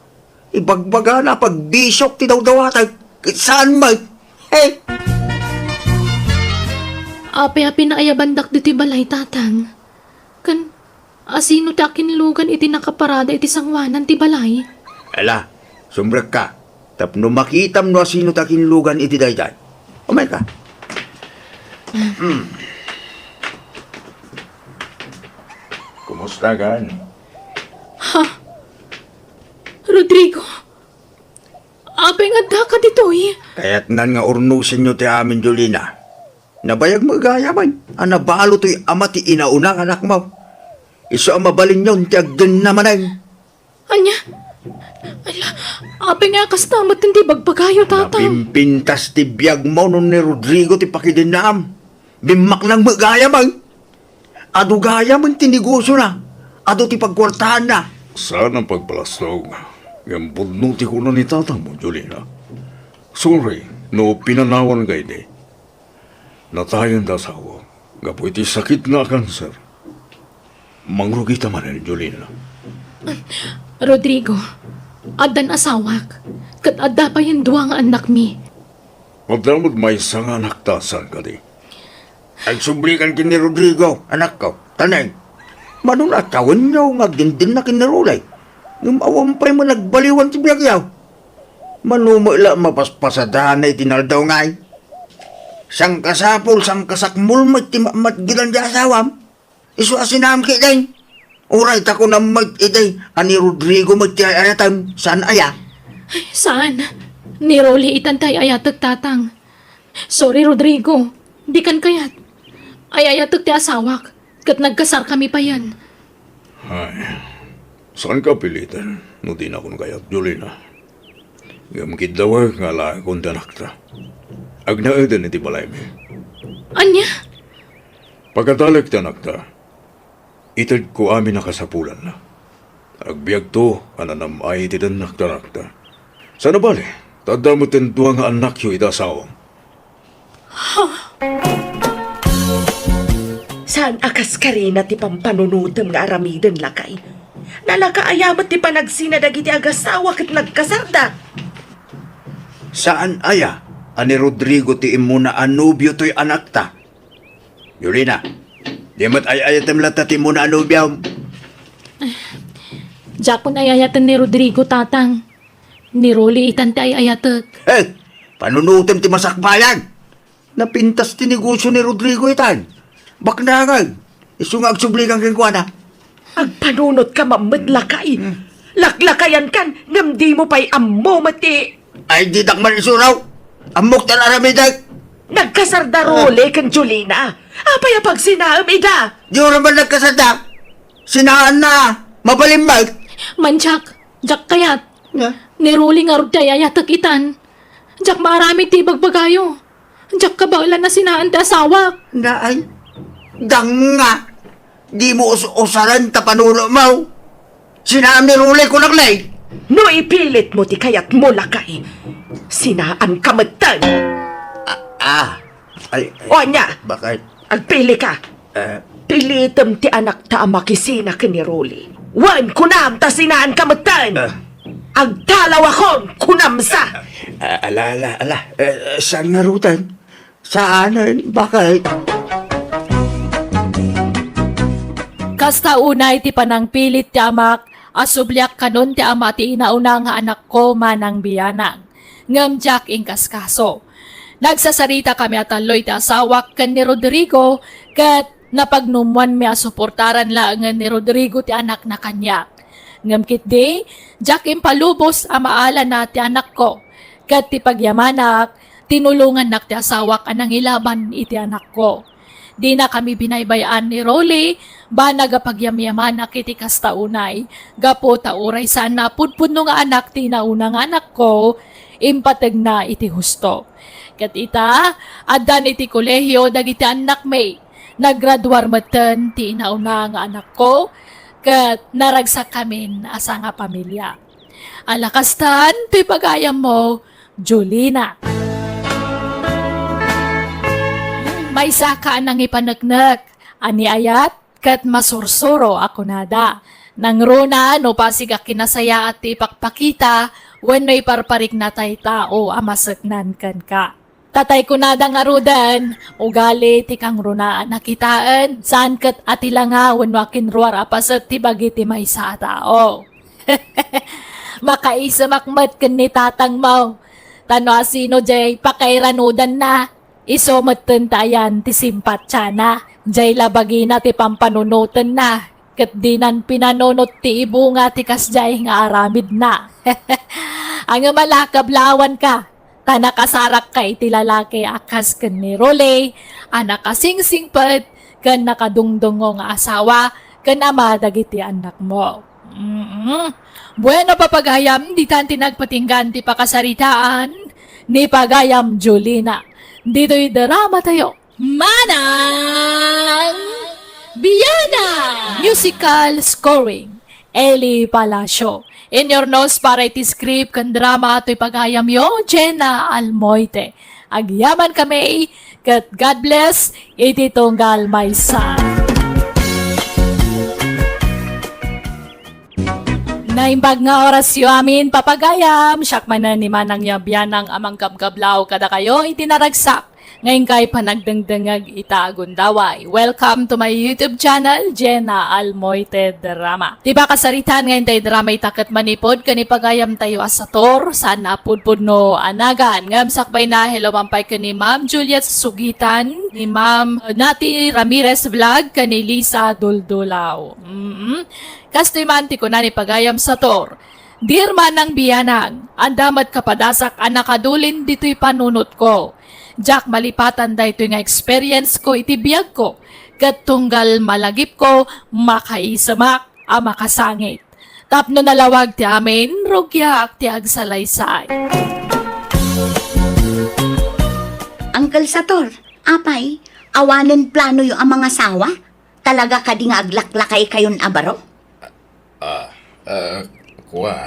H: Ibagbaga na pag bisyok ti daw-dawatay. Saan may? Hey!
A: Api-api na ayabandak diti balay, tatang. Kan, asino ti akinlugan iti nakaparada iti sangwanan ti balay?
H: Ala, sumbrek ka. Tapno makitam no sino takin lugan iti dayday. Umay ka. Kumusta gan?
A: Rodrigo, api nga da ka ditoy.
H: Kaya't nan nga urnusin nyo ti amin, Jolina. Nabayag magayaman. Anabalo to'y ama ti inaunang anak mo. Iso ang mabalin yun, ti agdan naman ay.
A: Anya, ala, api nga kastamat hindi bagbagayo, tatang.
H: Napimpintas ti biyag mo nun ni Rodrigo ti pakidinam. Bimak lang magayaman. Ado gayaman ti negosyo na. Ado ti pagkwartahan na.
B: Saan ang pagpalasog? Yung budnuti ko na ni tatang mo, Jolina. Sorry, no pinanawan kay di. Natayan da sawa. Gapo iti sakit nga kanser. Mangrugi tamanin, Jolina.
A: Rodrigo, adan asawak. Kat adda pa yung duwang anak mi.
B: Magdamot may isang anak tasan ka di.
H: Ay sublikan kini Rodrigo, anak ko. Tanay. Manong atawan nyo nga gindin na kinarulay. Yung awampay mo nagbaliwan si biyagyaw. Manumula mapaspasadahan na itinaldaw ngay. Sang kasapol, sang kasakmul mo itimamat gilan di asawam. Isu asinam kiday. Uray tako na mag-iday. Ani Rodrigo magtiayayatan. Saan aya?
A: Saan? Ni Rolly itantay ayatag tatang. Sorry, Rodrigo. Di kan kayat. Ay ayatag ti asawak. Kat nagkasar kami pa yan.
B: Ay,
H: Saan ka pilitan? No di na akong kayak, Jolina. Gamkid daw nga lang kong tanakta. Agnaadan iti balay mi.
G: Anya?
H: Pagkatalag tanakta, itad ko amin nakasapulan na. Agbiag to, ananamay iti tanakta. Sana bali, tadamot ang duwang anak yu itasawang.
G: Saan akas ka rin at ipampanunudam nga aramidan lakay? Nalakaayamat ti panagsinadag iti agasawa kat nagkasarda.
H: Saan aya? Ani Rodrigo ti imuna anubyo to'y anak ta. Yulina, di mat ayayatem lata ti imuna anubyo.
A: Jack po ayayatan ni Rodrigo tatang. Ni Rolly itan ti ayayatek.
H: Panunutem ti masakbayan. Napintas ti negosyo ni Rodrigo itan. Baknangag, isungag subligang kengkwana.
G: Agpanunot ka mamad lakay. Laklakayan kan, ngamdi mo pa'y ammo mati.
H: Ay di dakman isuraw. Amok tan aramidag.
G: Nagkasarda role kan Julina. Apay apag sinaam ida.
H: Di oras man nagkasada. Sinaan na. Mabalimbag.
A: Man Jack kayat.
H: Yeah.
A: Ni Rolly nga rin ti ayayatek itan. Jack marami ti bagbagayo. Jack kabaulan na sinaan ti asawa.
H: Na ay. Danga. Di mo usaran tapanulo mo. Sinaan ni Rule ko naglay.
G: No ipilit mo ti kayat mo lakay. Sinaan kamatan.
H: Ay.
G: O anya,
H: Bakit?
G: agpili ka. Pilitam ti anak ta makisina ka ni Rolly. Wan kunam ta sinaan kamatan. Agdalaw akon kunamsa.
H: Ala. Saan nga rutan? Saan? Bakit?
A: Kasta unay ti panang pilit ti amak, asublyak kanon ti ama ti inauna nga anak ko manang biyanang. Ngam Jack ingkas kaso. Nagsasarita kami at aloy ti asawak kan ni Rodrigo, kat napagnumuan mi asuportaran lang ni Rodrigo ti anak na kanya. Ngam kitdi, Jack impalubos amaala na ti anak ko, kat ti pagyamanak, tinulungan nak ti asawak anang ilaban iti anak ko. Di na kami binaybayan ni Rolly, ba nagapagyamyaman na kiti kastaunay. Gapo tauray sana pudpudno nga anak ti nauna nga anak ko, impateg na iti husto. Kat ita, adan iti kolehiyo dagiti anak may, naggraduar maten ti nauna nga anak ko, kat naragsak kamin asa nga pamilya. Alakastan, ti pagayam mo, Julina. May saka nang ipanagnak, ani ayat, kat masursuro ako nada. Nang runa, no pasiga kinasaya at ipakpakita, when may parparik na tay tao, amasaknan kan ka. Tatay ko nada nga rudan, ugali ti kang runa nakitaan, saan kat atila nga, when wakin ruar apasat ti bagiti may sa tao. Makaisa makmat kan ni tatang mo. Tano asino jay, pakairanudan na. Isomaten tayan ti simpat tiyana. Jay labagi na ti pampanunutan na. Kat dinan pinanunot ti ibu nga ti kasjay nga aramid na. Ang malakablawan ka. Tanakasarak ka iti lalaki akas ken ni Rolly. Anak kasingsing pat ken nakadungdungo nga asawa ken ama dagiti anak mo. Bueno papagayam di tan tinagpatinggan ti pakasaritaan ni pagayam Julina. Dito'y drama tayo. Manang Biyana! Musical scoring. Eli Palacio. In your nose para iti script kan drama to'y pagayam yo, Jenna Almoite. Agyaman kami, kat God bless, iti tunggal may son. Naimbag nga oras yu amin papagayam, siyak manan ni Manang Yabianang amang kabgablaw kada kayo itinaragsak. Ngayon kay panagdangdangag itagundaway. Welcome to my YouTube channel, Jenna Almoite Drama. Diba kasaritan ngayon tayo drama itakat manipod, kanipagayam tayo asator, sana pudpud no anagan. Ngam sakbay na, hello mampay ka ni Ma'am Juliet Sugitan, ni Ma'am Nati Ramirez Vlog, kani Lisa Duldulaw. Kastoy manti ko na ni pagayam sator. Dear Manang Biyanang, andamat kapadasak anakadulin dito'y panunot ko. Jack malipatan da ito nga experience ko iti biyag ko. Kat tunggal malagip ko, makaisamak, makasangit. Tapno nalawag ti amin, rugyak ti agsalaysay.
F: Uncle Sator, apay, awanen plano yung ang mga sawa? Talaga ka di nga aglaklakay kayon abaro?
B: Kuha,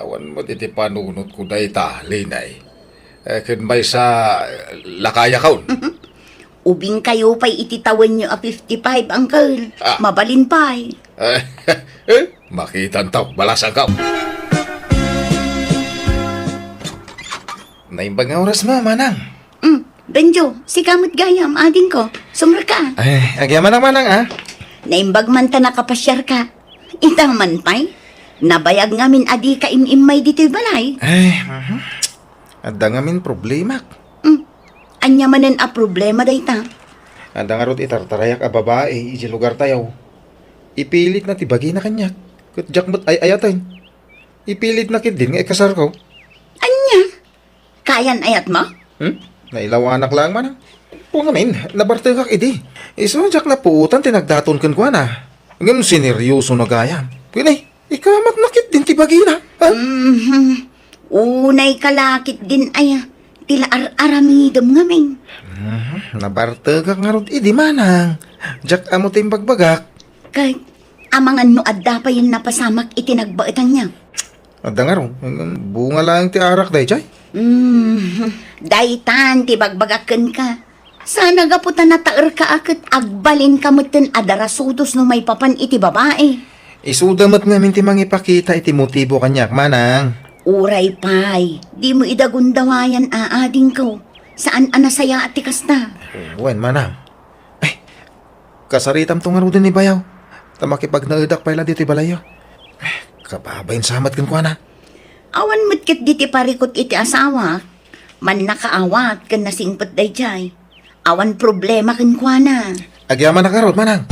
B: awan mo iti panunot ko na linay. Kun may sa lakaya kaon.
F: Ubing kayo pa'y ititawan nyo a 55, Uncle.
B: Ah.
F: Mabalin pa'y.
B: Makitan tao, balasang ka. Naimbang nga oras mo, manang.
F: Benjo, si kamot gayam, ading ko. Sumra ka.
E: Ay, agyaman ang manang, ha?
F: Naimbag man ta nakapasyar ka. Itang man pa'y. Nabayag ngamin adi ka imimay dito'y balay.
E: Ay, ada nga min problema.
F: Anya manen a problema day ta.
E: Ada nga rot itartarayak a babae, iji lugar tayo. Ipilit na tibagi na kanya. Kut jakmot ay ayatan. Ipilit na kid din nga ikasar ko.
F: Anya? Kayan ayat mo?
E: Nailaw anak lang man. Kung amin, nabartagak idi. Iso jak na puutan tinagdaton kan kwa na. Ngam sineryoso na gaya. Kunay, ikamat nakit din tibagi na. Ha?
F: Unay kalakit din aya. Tila aramidom ngamin.
E: Nabartagak nga rot idi manang. Jak amo tayong bagbagak.
F: Kay, amangan no adda pa yung napasamak itinagbaetan niya.
E: Ada nga ron. Bunga lang ti arak day chay.
F: Daitan, tibagbagakan ka. Sana gaputan na taer ka akit agbalin kamutin adarasudos no may papan iti babae.
E: Isudamat nga minti mangipakita iti motibo kanyak manang.
F: Uray pay, di mo idagundawayan aading ko. Saan anasaya ati kasta?
E: Buwan manang. Ay, kasaritam tong nga ni bayaw. Tamakipag naudak pa ila dito balayo. Kapabayin samat kan kwa na.
F: Awan mo't diti parikot iti asawa. Man nakaawat kan nasingpot day jay. Awan problema kan kwa na.
E: Agyaman na karot manang.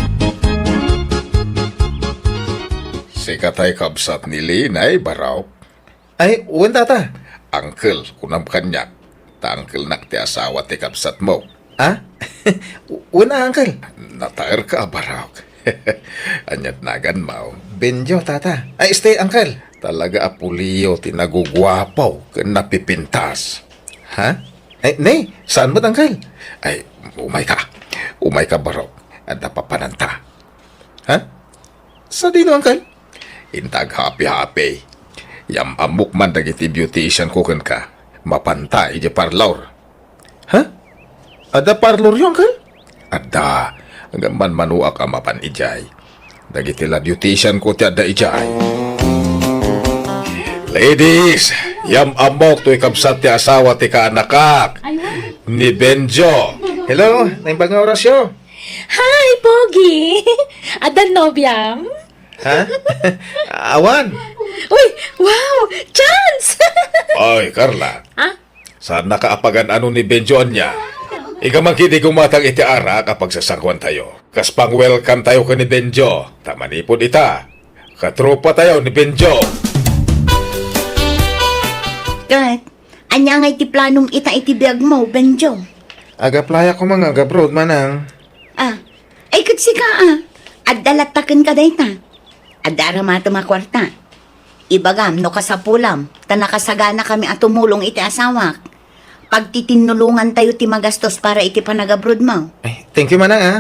B: Si katay kabsat ni Linay, baraw.
E: Ay, uwan tata.
B: Uncle, kunam kanyak. Ta uncle nak ti asawa ti kabsat mo.
E: Ha? Uwan na, uncle.
B: Nataer ka, baraw. Anyat nagan mo.
E: Benjo, tata. Ay, stay, uncle.
B: Talaga apuliyo tinagugwapaw ken napipintas.
E: Ha? Ay, nay, saan ba't, uncle?
B: Ay, umay ka. Umay ka, baraw. At napapananta.
E: Ha? Sa dino, uncle?
B: Intag happy-happy. Yam amok man dagiti beautician ko ken ka. Mapantay di parlor.
E: Ha? Ada parlor yung, uncle?
B: Adda, hanggang man manuak ang mapan ijay. Dagiti la beautician ko ti adda ijay. Ladies, yam amok to ikabsat ti asawa ti kaanakak. Ni Benjo.
E: Hello, naimbang nga orasyo.
A: Hi, Pogi! Adan nobyam?
E: Ha? Awan.
A: Uy, wow! Chance!
B: Oy, Carla.
A: Ha?
B: Saan nakaapagan ano ni Benjo niya? Ikamangkidi kumatang iti ara kapag sasangkwan tayo. Kaspang welcome tayo ka ni Benjo. Tamanipod ita. Katropa tayo ni Benjo.
F: Kat, anya nga iti planong ita iti biyag mo, Benjo.
E: Agaplaya ko mga agabrod manang.
F: Ay katsi ka Addalataken ka day ta. Addara mata makwarta. Ibagam no kasapulam, tanakasagana kami at tumulong iti asawak. Pagtitinulungan tayo ti magastos para iti panagabrod mo.
E: Ay, thank you manang ha.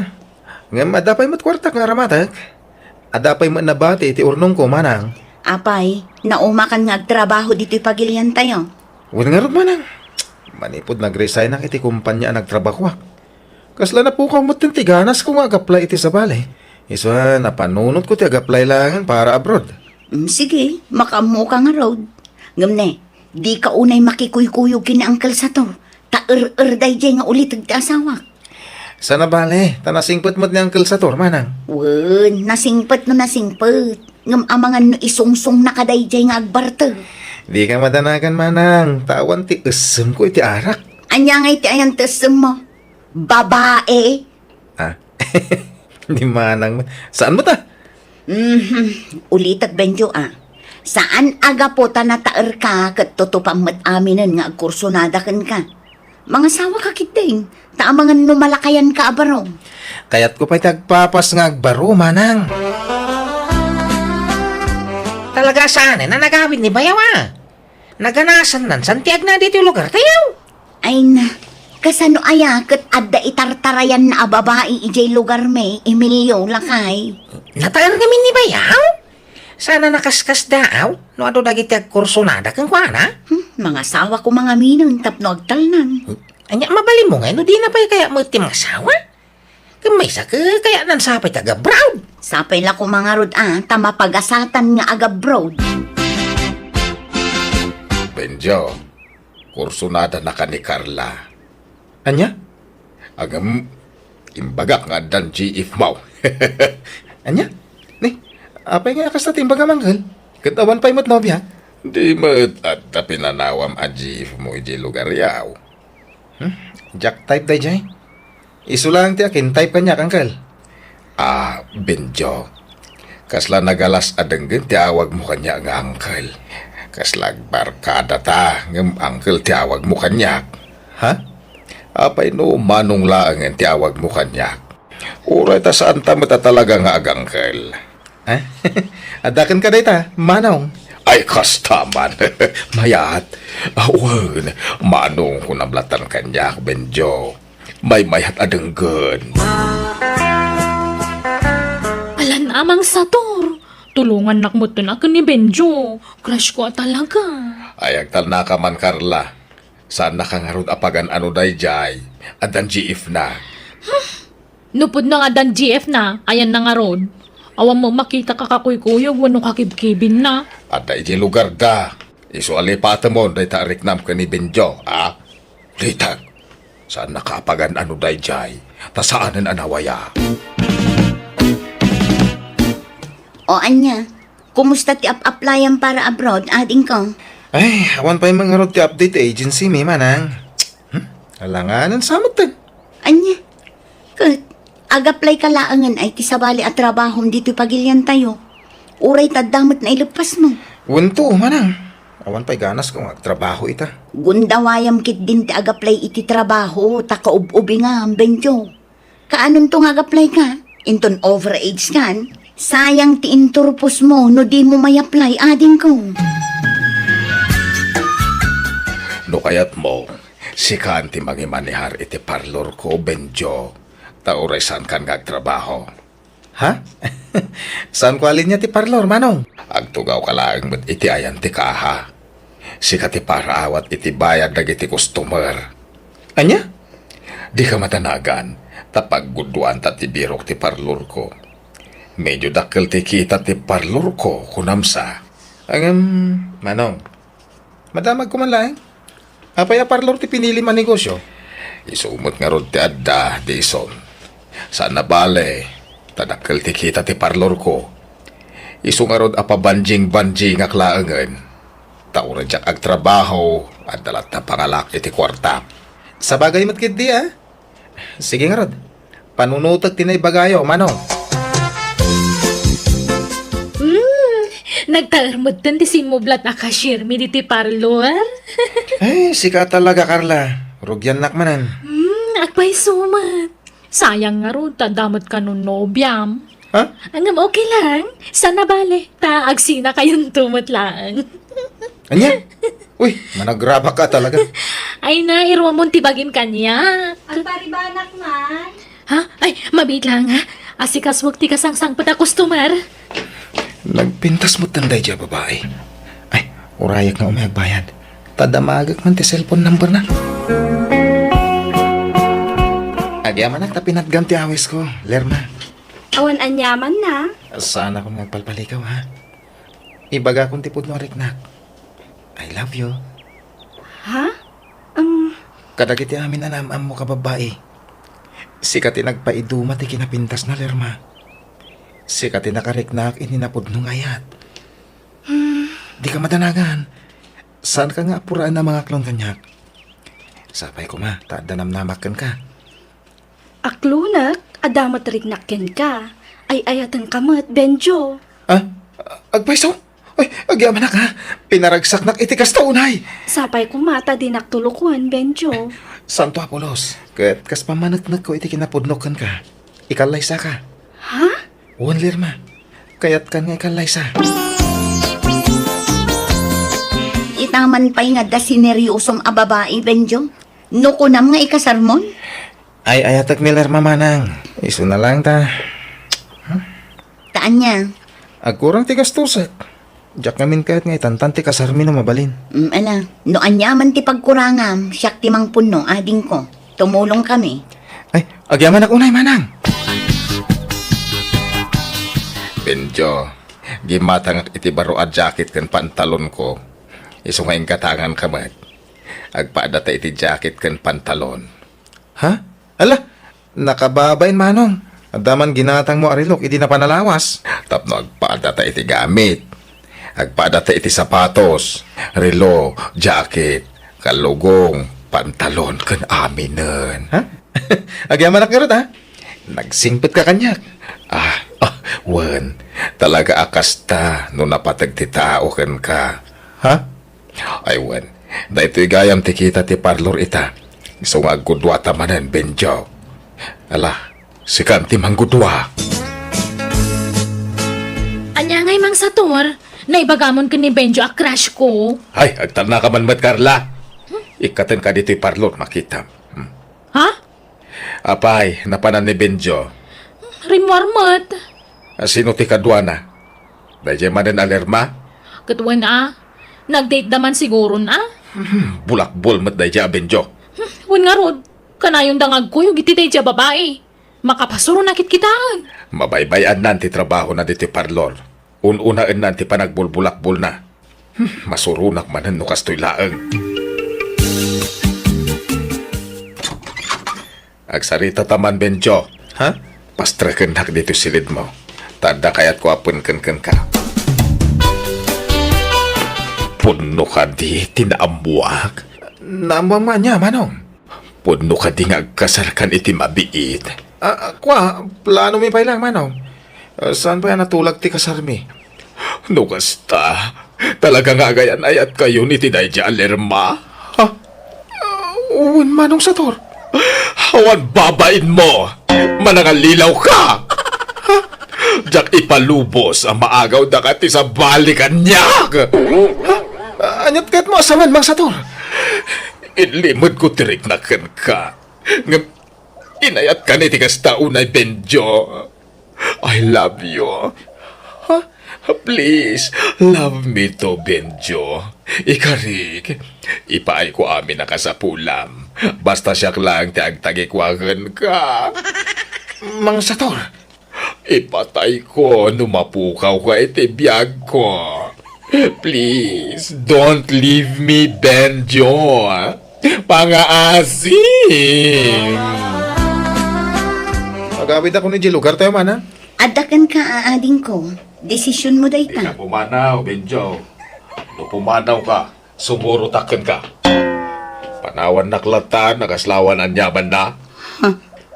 E: Ngam adapay mo't kwartak nga ramatak. Adapay mo nabati iti urnong ko manang.
F: Apay, naumakan nga trabaho dito'y pagilian tayo.
E: Wala nga rin manang. Manipod nag-resign ang iti kumpanya nagtrabakwak. Kasla na po ka mo't tiganas kungag-apply iti sa balay. Isa, napanunot ko ti ag-apply lang para abroad.
F: Sige, makamu ka nga road. Ngamne, di ka unay makikuykuyog kini Uncle Sator. Ta-er-er day nga ulit ti asawak.
E: Sana bale, tanasingpot mo't ni Uncle Sator manang.
F: Wen, nasingpet no nasingpet. Ngam amangan no isungsong na kadayjay nga agbarta.
E: Di ka madanagan manang. Tawan ti usem ko iti arak.
F: Anya nga iti ayan tesem mo. Babae.
E: Ah, di manang. Saan mo ta?
F: Ulitat Benjo Saan aga po ta nataer ka kat tutupammat aminen nga agkursunadakan ka. Mga sawa ka kiting. Taamangan no malakayan ka abarong.
E: Kaya't ko pa'y tagpapas nga agbaro manang.
C: Talaga saan na nagawin ni Bayaw Naganasan nan santiag na dito yung lugar tayaw.
F: Ay na, kasano ayakat adda itartarayan na babae ijay lugar may Emilio lakay.
C: Nataan kami ni Bayaw. Sana nakaskas daaw. No ado dagiti ag kursunada kang kuana.
F: Mga sawa ko mga minang tapno agtalnan.
C: Anya mabali mo nga no di na pa kaya mo ti mga asawa. Kamay sa kaya nan sapay taga brown.
F: Sapay la ko mga rod tama pagasatan nga aga broad.
B: Benjo, kursunada na ka ni Carla.
C: Anya?
B: Agam, imbaga nga dan GF mau.
C: Anya? Ni, apay nga akas na timbaga manggal? Katawan pa'y matnobya?
B: Di mat at pinanawam a GF mo iji lugar yaw.
C: Jack type day jay. Isulang ti akin, type kanya kangkal.
B: Benjo, kasla nagalas adenggen ti awag mo kanya nga angkel. Kaslag barkada ta, ngem angkel ti awag mo kanyak.
C: Ha?
B: Apay no manong laangen ti awag mo kanyak. Uray ta saan ta mata talaga nga agangkel.
C: Ha? Adakan ka dayta, manong.
B: Ay kastaman, mayat. Awan, manong kunablatan kanyak, Benjo. May mayat adenggen.
A: Alan amang sator. Tulungan nakmo to na ni Benjo. Crush ko talaga.
B: Ayag tal na ka man, Carla. Saan na ka nga ron apagan ano day jay? Adan GF na.
A: Nupod na nga dan GF na. Ayan na nga rod. Awan mo makita ka kakuy-kuyog. Wano kakibkibin na.
B: At da iti lugar da. Iso alipata mo day tarik nam ka ni Benjo. Litag. Saan na ka apagan ano day jay? Ta saanan anawaya?
F: O anya, kumusta ti up-applyan para abroad ading ko?
C: Ay, awan pa yung mga road ti update agency, may manang. Alanganan sa matan.
F: Anya, kat, ag-apply ka laangan ay ti sabali at trabahom dito pagilyan tayo. Uray tadamot na ilupas mo.
C: Wento, manang. Awan pa'y ganas kung magtrabaho ita.
F: Gundawayam kit din ti ag-apply iti trabaho, ta kaub-ubi nga ang Benjo. Kaanon tong ag-apply ka? Inton overage kan? Sayang ti inturpos mo no di mo may apply ading ko.
B: No kayat mo, si Kanti mangimanihar iti parlor ko, Benjo. Tauray saan kan ngagtrabaho.
C: Ha? Saan ko alin niya ti parlor, manong?
B: Agtugaw ka lang met iti ayan ti kaha. Si kati para awat iti bayad dagiti customer.
C: Anya?
B: Di ka matanagan, tapag guduan ta ti birok ti parlor ko. Medyo dakkel ti kita ti parlor ko, kunamsa.
C: Manong. Madamag ko man lang. Apay a parlor ti pinili man negosyo.
B: Isumot nga ron ti adda, di ison. Saan na bale, tadakkel ti kita ti parlor ko. Isu nga ron apabanjing-banjing nga klaangan. Taura jak agtrabaho, at dalat na pangalak iti kwarta.
C: Sa bagay matkid di Sige nga rod. Panunutag tinay bagayo, manong.
A: Nagtalarmod tan ti simublat a cashier mi diti parlor.
C: Ay, sika talaga, Carla. Rugyan nak manan.
A: Agpay sumat. Sayang nga ron, tadamot ka nun nobyam.
C: Ha?
A: Angam okay lang. Sana bale, agsina kayong tumot lang.
C: Anya? Uy, managraba ka talaga.
A: Ay na, irwa mo tibagin kanya.
F: Alparibanak man.
A: Ha? Ay, mabit lang ha. Asikas wag ti kasangsang pata customer.
C: Nagpintas mo tanday dya, babae. Ay, urayak nga umayag bayad. Tadamagak man ti cellphone number na. Agyaman na, tapinatgam ti awis ko. Lerma,
I: Awan anyaman na.
C: saan ako magpalpalikaw, ha? Ibaga kong tipod mo, Riknak. I love you.
I: Ha?
C: Kadagiti amin anamam mo ka, babae. Sikati nagpaiduma ti kinapintas na, Lerma. Sikati nakariknak ininapod nung ayat. Di ka madanagan. Saan ka nga apuraan na mga klon kanyak? Sapay ko ma, tadanamnamakan ka.
I: Aklunak, adamat rignakken ka. Ay ayatan kamat, Benjo.
C: Agpaiso? Ay, agyaman na ka. Pinaragsak nak itikas taunay.
I: Sapay ko mata din naktulukwan, Benjo.
C: Santo Apolos, kat kas pamanagnak ko iti kinapudnokan ka. Ikalaysa ka.
I: Ha?
C: Uwan, Lerma. Kayat kan nga ikalaysa.
F: taman pa'y nga da sineryosong a babae, Benjo. No kunam nga ikasarmon.
C: Ay ayatak ni Lerma manang. Iso na lang ta.
F: Taan niya.
C: Agkurang ti gastusak. Diyak namin kahit nga itantan ti kasarmi no mabalin.
F: Ala, no anyaman ti pagkurangam, siyak ti mang puno, ading ko. Tumulong kami.
C: Ay, agyaman ak unay manang.
B: Benjo, gimatang iti baro a jacket ken pantalon ko. Iso nga katangan kamat. Agpadata iti jacket ken pantalon.
C: Ha? Ala, nakababain manong. Adaman ginatang mo arilok, idi na panalawas.
B: Tapno agpadata iti gamit. Agpadata iti sapatos, relo, jacket, kalugong, pantalon ken aminen.
C: Ha? Agyaman ak karot ha?
B: Nagsingpit ka kanyak. Wen, talaga akasta no napatag ti tao ken ka.
C: Ha?
B: Ay wen, da ito'y gayam ti kita ti parlor ita. Iso nga agudwa tamanen, Benjo. Ala, sikan ti manggudwa.
A: Anya ngay mang sator, naibagamon ka ni Benjo a crush ko.
B: Ay, agtan na ka man mat, Carla. Ikaten ka dito'y parlor, makita.
A: Ha?
B: Apay, napanan ni Benjo.
A: Rimwarmat.
B: Sino ti kadwa na? Dahil manen alerma?
A: Katwan na. Nag-date naman siguro na.
B: Bulakbol mat dahil Benjo.
A: Wan nga rod, kanayon dangag ko yung ititay siya babae. Makapasuro na kitkitaan.
B: Mabaybayan nan ti trabaho na dito'y parlor. Ununaan nan ti panagbulbulakbol na. Masurunak manen no kastoy laeng. Agsarita taman, Benjo.
C: Ha?
B: Pastraken hak dito silid mo. Tanda kayat ko apun ken ka. Puno ka di tinaamuak.
C: Naambuang man niya, manong.
B: Puno ka di ngagkasarkan iti mabiit.
C: Kwa, plano mi pa ilang, manong. Saan pa yan natulag ti kasarmi?
B: No kasta. Talaga nga gayan ayat kayo ni Tidayja Alerma.
C: Ha? Uwan, manong sator.
B: Hawan babain mo! Manangalilaw ka! Diyak ipalubos ang maagaw dakati sa balikan niya!
C: Anyat kahit mo asaman, mang sator.
B: Ilimod ko tirik na kan ka. Inayat ka ni tigas taunay, Benjo. I love you. Please, love me to, Benjo. Ikarik, ipaay ko amin na kasapulam. Basta siyak lang ti agtagikwagan ka.
C: Mang sator.
B: Ipatay ko numapukaw ka iti biyag ko. Please, don't leave me, Benjo. Pangaasim.
C: Magawid ako ni G. Lugar tayo, man, ha?
F: Adakan ka aading ko. Desisyon mo day ta.
B: Pumanaw, Benjo. No pumanaw ka, sumurutakin ka. Panawan naklatan, nagaslawan ang yaman na.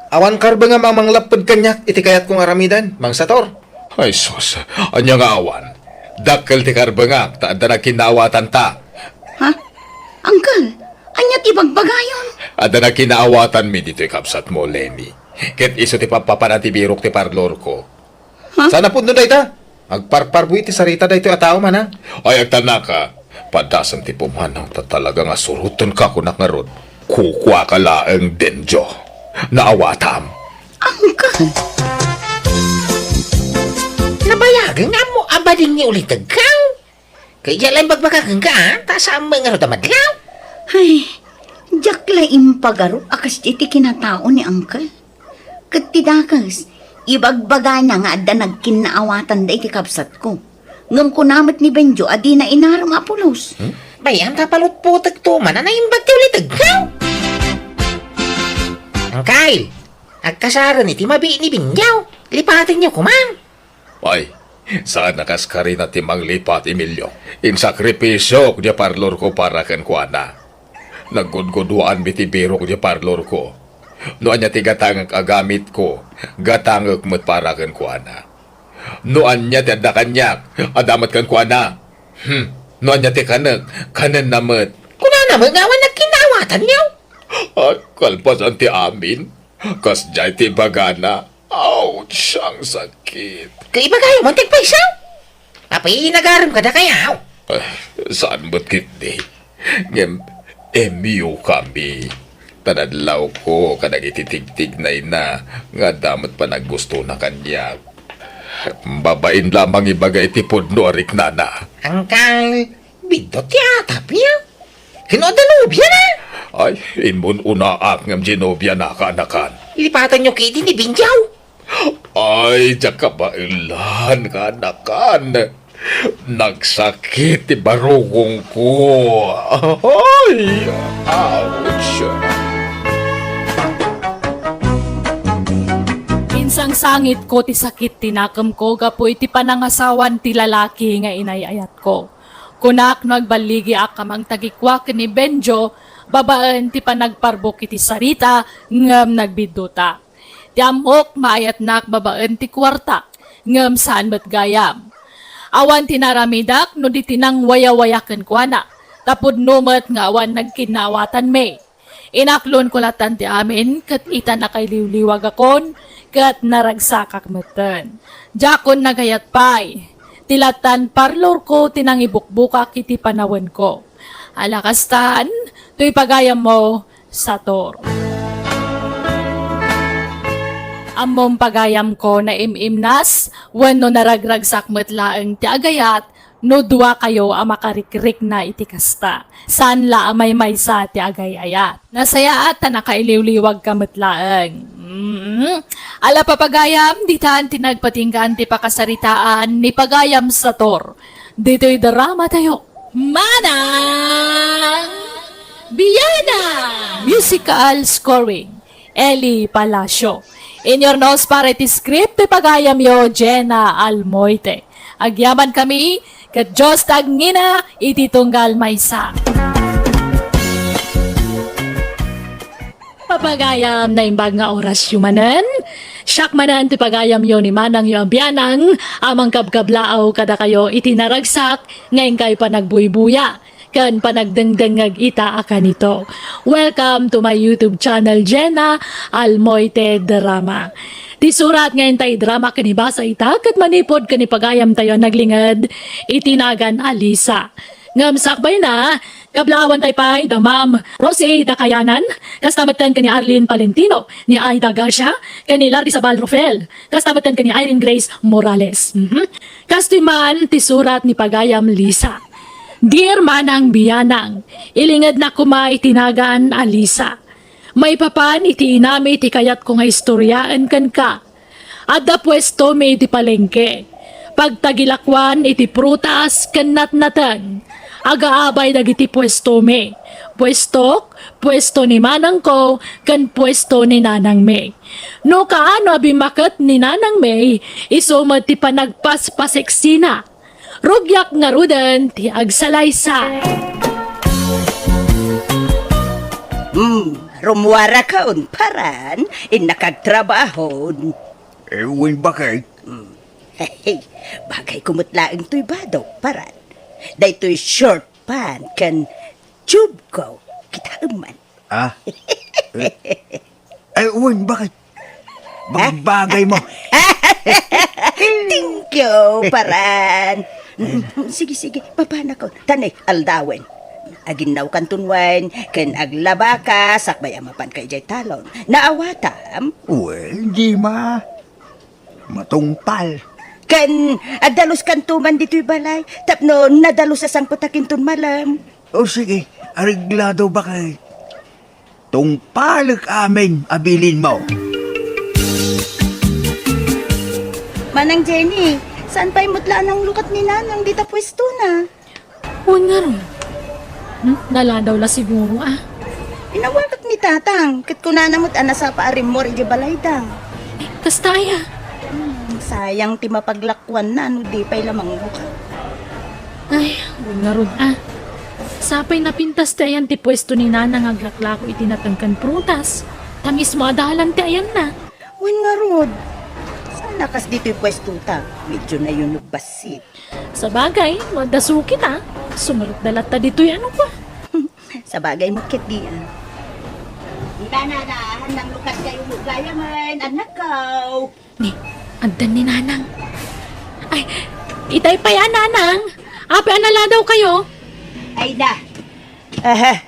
C: Awan karba nga mang lapad kanyak, iti kayat kong aramidan, mang sator.
B: Ay, sus, anya nga awan. Dakkel ti karbangak, taanda na kinawatan ta.
F: Ha? Uncle, anyat ibagbagayon.
B: Ada na kinaawatan mi dito kapsat mo, Lenny. Ket iso ti papapanan ti birok ti parlor ko.
C: Sana po nun ta. Agparparbuy ti sarita da ito ataw man, ha?
B: Ay, agtana ka. Padasan ti pumanaw ta talaga nga surutan ka kunak nga rod. Kukwa ka laeng, Benjo. Naawatam.
F: Uncle.
E: Nabayagan nga mo, abading ni ulit agkaw. Kaya lang bagbagagan ka, ha? Tasang mga rodamadlaw.
F: Ay, jak laim pagaro akas iti kinatao ni Uncle. Katidakas, ibagbaga na nga adda nagkinaawatan da iti kapsat ko. Ngam ko namat ni Benjo, adi na inaram apulos.
E: Bayang tapalot po tagtuman na naimbag ti ulit agkaw. Ang Kyle, agkasaran iti mabi ni Bingyaw. Lipatin niyo kumang.
B: Ay, saan nakaskari na timang lipat, Emilio? In sakripisyo, kaya parlor ko para kan kuana. Nagudguduan biti birok kaya parlor ko. Noan niya ti gatangag agamit ko, gatangag mo't para kan kuana. Noan niya ti adda kanyak, adamat kan kuana. Noan niya ti kanag, kanan namat.
E: Kuna naman nga nagkinawatan niyo.
B: Ay, kalpasan ti amin. Kas jay ti bagana. Ouch, ang sakit.
E: Kaya ba kayo, mantig pa isaw? Apay, nagaram ka na kayaw.
B: Ay, saan mo't kiti? Ngem, emiyo kami. Tanadlaw ko kanang ititigtig na nga damat pa naggusto na kanya. Babain lamang ibagay tipod no arik nana.
E: Angkal, bidot yata, piya. Kinodanubya na.
B: Ay, inmon unaak ngam Genobia na kaanakan.
E: Ilipatan nyo kiti ni Binjaw.
B: Ay, diya ka ba ilan kaanakan? Nagsakit ti barugong ko. Ay, ouch.
A: Insang sangit ko ti sakit tinakam ko gapoy ti panangasawan ti lalaki nga inayayat ko. Kunak nagbaligi akamang tagikwak ni Benjo, babaan ti panagparbok iti sarita ngam nagbiduta. Ti amok maayat nak babaan ti kwarta ngam saan bat gayam. Awan tinaramidak no di tinang waya-wayakan kwa na. Tapod numat nga awan nagkinawatan me. Inaklon ko latan ti amin kat ita na kay liwliwag akon kat naragsakak matan. Jakon nagayat pay. Tilatan parlor ko tinang ibukbukak iti panawan ko. Alakastan, tuy pagayam mo sa tor. Amom pagayam ko na imimnas, wano naragragsak matlaang ti agayat, no dua kayo ang makarikrik na iti kasta. San la amay may sa ti agayayat. Nasaya at nakailiwliwag ka matlaang. Ala papagayam, ditaan tinagpatinggan ti pakasaritaan ni pagayam sa tor. Dito'y drama tayo. Manang Biyana! Musical scoring, Eli Palacio. In your nose para iti script, ti pagayam yo, Jenna Almoite. Agyaman kami, kat Diyos tagngina, iti tunggal maysa. Papagayam na imbag nga oras yumanan. Siyak manan ti pagayam yo ni Manang yo ang biyanang, amang kabkablaaw kada kayo itinaragsak, ngayon kayo pa nagbuybuya. Kan panagdengdengag ita akan ito. Welcome to my YouTube channel, Jenna Almoite Drama. Ti surat ngayon tayo drama kanibasa ita, kat manipod kanipagayam tayo naglingad, itinagan Alisa. Ngam sakbay na, kablawan tayo pa ita Ma'am Rosie Dakayanan, kastamatan ka ni Arlene Palentino, ni Aida Garcia, ka ni Larry Sabal Rofel, kastamatan ka ni Irene Grace Morales. Kastiman ti surat ni Pagayam Lisa. Dear Manang Biyanang, ilingad na kuma itinagan Alisa. May papan iti inami iti kayat ko nga istoryaan kan ka. Adda pwesto may iti palengke. Pagtagilakwan iti prutas kan natnatan. Agaabay dagiti pwesto me. Pwesto ni Manang ko, kan pwesto ni Nanang May. No kaano abimakat ni Nanang May, isumad ti panagpaspaseksina. Rugyak nga rudan ti agsalaysa.
D: Rumwara kaon paran, nakagtrabahon.
H: Ewan bakit?
D: Hey, bagay kumutlaang to'y bado, paran. Dahil short pan kan tube ko, kita man.
H: Ah? Ewan bakit? Bagay mo.
D: Thank you, paran. Sige, papana ko. Tanay, aldawen. Aginaw kan tunwan, kan aglaba ka, sakbay amapan kay jay talon. Naawatam,
H: Well, di ma. Matungpal.
D: kan adalos kan tuman dito'y balay, tapno nadalos sa sangputakin tun malam.
H: O sige, ariglado bakit? Tungpalag amin, abilin mo.
F: Manang Jenny, saan pa'y mutlaan ang lukat ni Nanang dita pwesto na?
A: Huwag nga ron. Naladaw la siguro
F: Inawakak ni Tatang, kat kunanamot anasa paarim mo rin balay dang.
A: Kastaya.
F: Sayang ti mapaglakwan na, no di pa'y lamang lukat.
A: Ay, huwag nga ron Sapay napintas ti ayan ti pwesto ni Nanang aglaklako itinatangkan prutas. Tamis mo adalan ti ayan na.
F: Wan nga rod, nakas dito'y pwesto ta. Medyo na yun nagbasit.
A: Sa bagay, magdasukit Sumarot dalat ta dito'y ano pa.
F: Sa bagay mo kit diyan.
D: Nananahan ng lukat kayo mo gayaman, anak ko.
A: Ni, andan ni Nanang. Ay, itay pa yan, Nanang. Ape, anala daw kayo?
D: Ay na.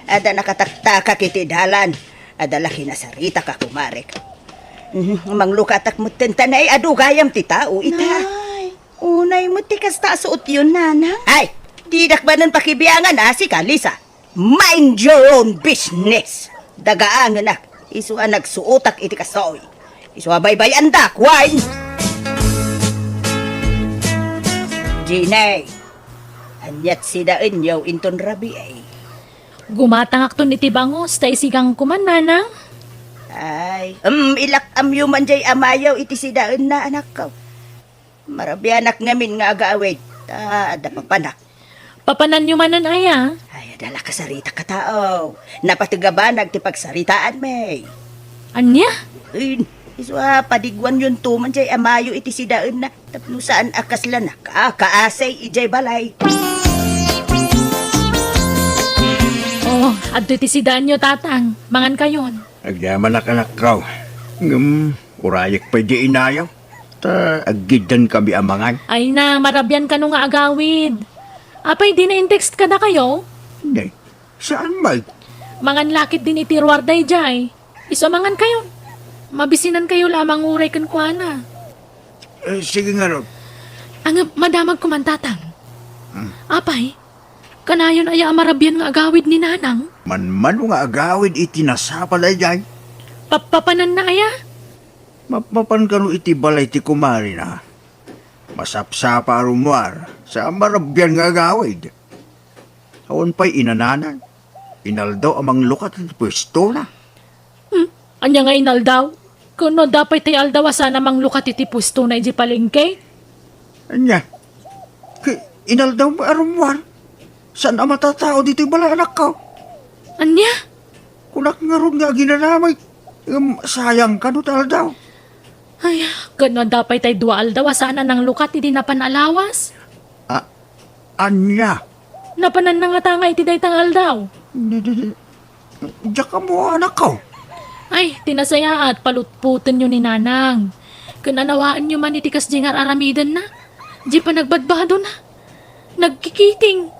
D: Ada nakataktaka kiti dalan. Ada laki na sarita ka kumarek. Manglukatak mo tentanay adu gayam ti tao ita.
F: Nay, unay mo tikas ta suot yun, nanang.
D: Ay, tidak ba nun pakibiyangan si Kalisa? Mind your own business. Dagaan anak. Isu ang nagsuotak iti kasoy. Isu abay-bay andak, wine. Ginay. Anyat sidaan yaw inton rabi ay.
A: Gumatangak to ni Tibangos, tay sigang kuman, nanang.
D: Ay, ilak amyo man jay amayaw iti sidaan na anak ko. Marabi anak ngamin nga agaawid. Ada papanak.
A: Papanan nyo manan aya.
D: Ay, adala kasarita ka tao. Napatigabanag ti pagsaritaan, may.
A: Anya?
D: Iswa, padigwan yun tuman jay amayo iti sidaan na. Tapno saan akasla na kaasay ijay balay.
A: Oh, adto ti sidaan nyo, tatang. Mangan kayon.
H: Agyaman anak kaw. Urayak pa di inayaw. Ta agidan kami amangan.
A: Ay na, marabyan ka nung nga agawid. Apay, di na in-text ka na kayo?
H: Hindi. Saan may?
A: Mangan lakit din itirwar day jay. Iso mangan kayo. Mabisinan kayo lamang uray kan kuana.
H: Sige nga ron.
A: Ang madamag ko man, tatang. Apay, kanayon ay marabyan nga agawid ni nanang.
H: Man nga agawid itinasapal ay dyan.
A: Papapanan na aya.
H: Mapapan ka no iti balay ti kumari na. Masapsapa rumwar sa marabyan nga agawid. Awan pa'y inananan. Inaldaw amang lukat at pwesto na.
A: Anya nga inaldaw. Kuno dapat tay aldaw sana mang lukat iti pusto na iji palengke.
H: Anya? Inaldaw mo arumwar. Saan ang matatao dito yung balay anak ko?
A: Anya?
H: Kunak nga ron nga ginanamay. Sayang ka no taldaw.
A: Ay, kuno dapat tay dua aldaw sana nang lukat iti napanalawas.
H: Anya?
A: Napanan na nga tanga iti daytang aldaw.
H: Diyak ka mo anak ko.
A: Ay, tinasaya at palutputin nyo ni nanang. Kunanawaan nyo man iti kasdingar aramidan na. Di pa nagbadbado na. Nagkikiting.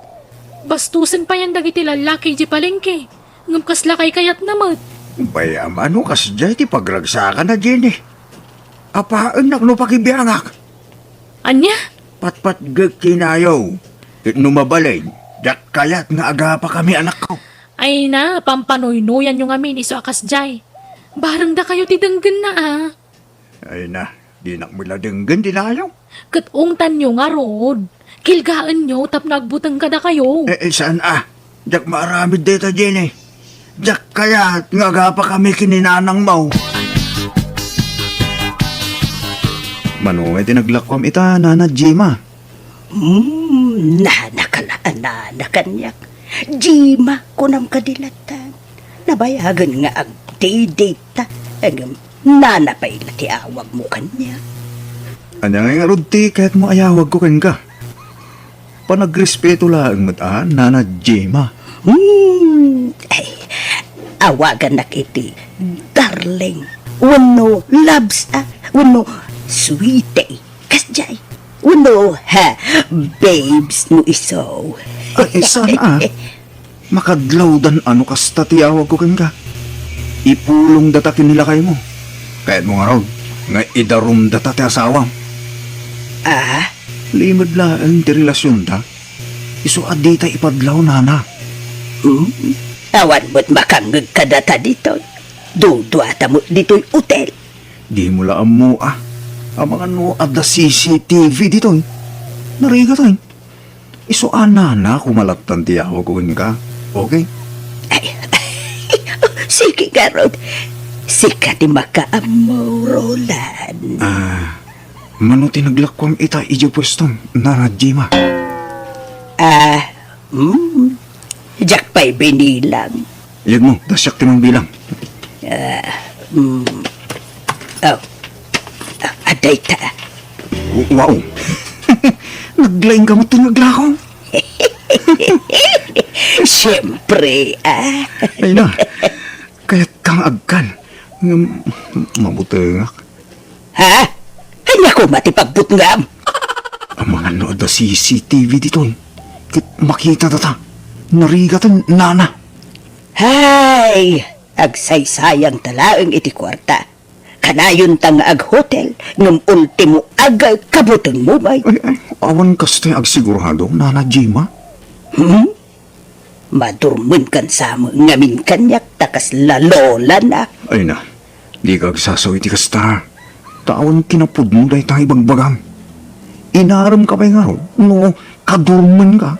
A: Bastusin pa yan dagiti lalaki di palengke. Ngumkas lakay kayat namat.
H: Bayam ano kasdya iti pagragsakan na Jenny. Apaan nak no pakibiyangak.
A: Anya?
H: Patpat gag kinayaw. Numabalay. Dak kayat nga aga pa kami anak ko.
A: Ay na, pampanoy-noyan nyo nga min iso akas jay. Barang da kayo tidanggan na
H: Ay na, di nak mula denggan dinayaw.
A: Katungtan nyo nga rod. Kilgaan nyo tap nagbutang ka na kayo.
H: Saan Dak maaramid dito Jenny. Dak kayat nga aga pa kami kininanang mau. Manungay tinaglakom ita, Nana Jima.
D: Nana kanyak. Jima kunam kadilatan. Nabayagan nga ang data. Ang nanapay na ti awag mo kanya.
H: Anya nga rudti kahit mo ayawag ko ken ka. Panagrespeto lang mo Nana Jima.
D: Ay, awagan na kiti. Darling. Wano loves wano sweetie. Kasjay. Wano babes no iso.
H: Saan makadlaw dan ano kasta tiyawag ko ken ka. Ipulong datakin nila kayo mo. Kahit mo nga raw, nga idarum data ti asawam. Limod lang ti relasyon ta. Iso adita ipadlaw nana.
D: Awan mo't makangag ka data dito. Dudu ata mo dito'y hotel.
H: Di mo lang mo Ang mga no ada CCTV dito. Nariga tayo. Iso nana kumalatan tiyawag ko ka. Okay?
D: Ay, sige garod. Sikat di makaamaw, Roland.
H: Mano tinaglakwam ita iji pwesto, Nana Jima.
D: Jack pa'y binilang.
H: Iyag mo, dasyak timang bilang.
D: Aday ta.
H: Wow! Naglaing ka mo tinaglakom.
D: Siyempre,
H: Ay na, kaya't kang agkan. Mabutengak.
D: Hanya ko matipagbutngam.
H: Ang mga nood na CCTV dito.
C: makita tata. Narigatan, nana.
D: Hay, agsaysayang talaang iti kwarta. Kanayon tang ag hotel, ngam ultimo ag kabutang mumay.
C: Ay, awan kaste agsigurado, nana Jima.
D: Madurman kan sama, ngamin kanyak takas lalola na.
C: Ay na, di ka agsasaw iti kasta. Tawan kinapod mo dahi tayo bagbagam. Inaram ka pa nga ron, no, kadurman ka.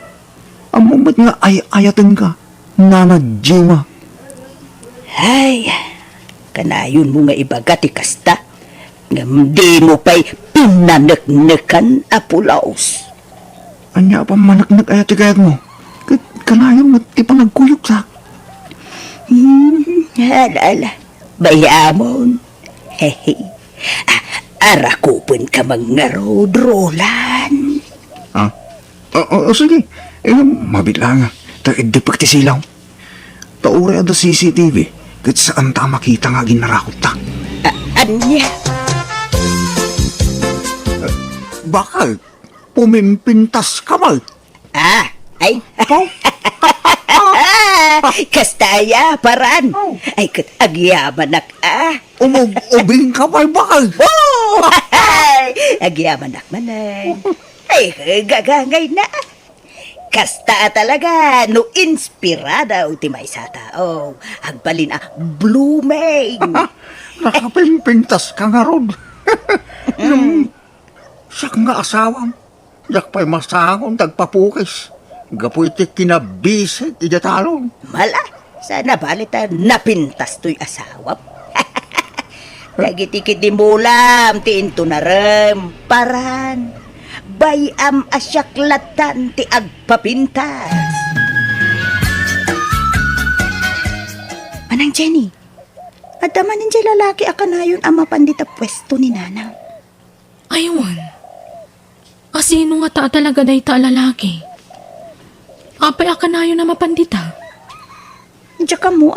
C: Amo ba't nga ayatan ka, nana Jima?
D: Hay, kanayon mo nga ibagati kasta. Ngam di mo pa'y pinanaknakan apulaos.
C: Anya pa manaknak ayat kayat mo. Kanayon nga ipanagkuyok sa.
D: Alala, bayamon. Hehe. Arakupon ka mga road-rolan.
C: Ha? Sige. Mabitla nga. Taigdi pagtisilaw. Taure ada CCTV. Kat saan ta makita nga ginarakot ta.
D: Anya?
C: Bakal, pumimpintas ka ba?
D: Ay. Kastaya, paran. Ay, kat agyaman
C: Ubing ka ba, bakal?
D: Oh! Agyaman manay. Ay, gagangay na. Kasta talaga, no inspirada ultimay sa tao. Agbalin blooming.
C: Nakapimpintas ka nga ron. Siya nga asawam. Yak pa'y masangon, tagpapukis. Gapoy ti kinabisit, idatalong.
D: Mala, sana balita napintas to'y asawap. Nagitikit di mulam, tiinto na rem, paran. Bayam asyaklatan ti agpapintas. Manang Jenny, adaman ninjay lalaki akanayon ang mapandita pwesto ni Nanang.
A: Aywan. Asino nga ta talaga day ta lalaki? Apay akanayo na mapandita.
D: Diya ka mo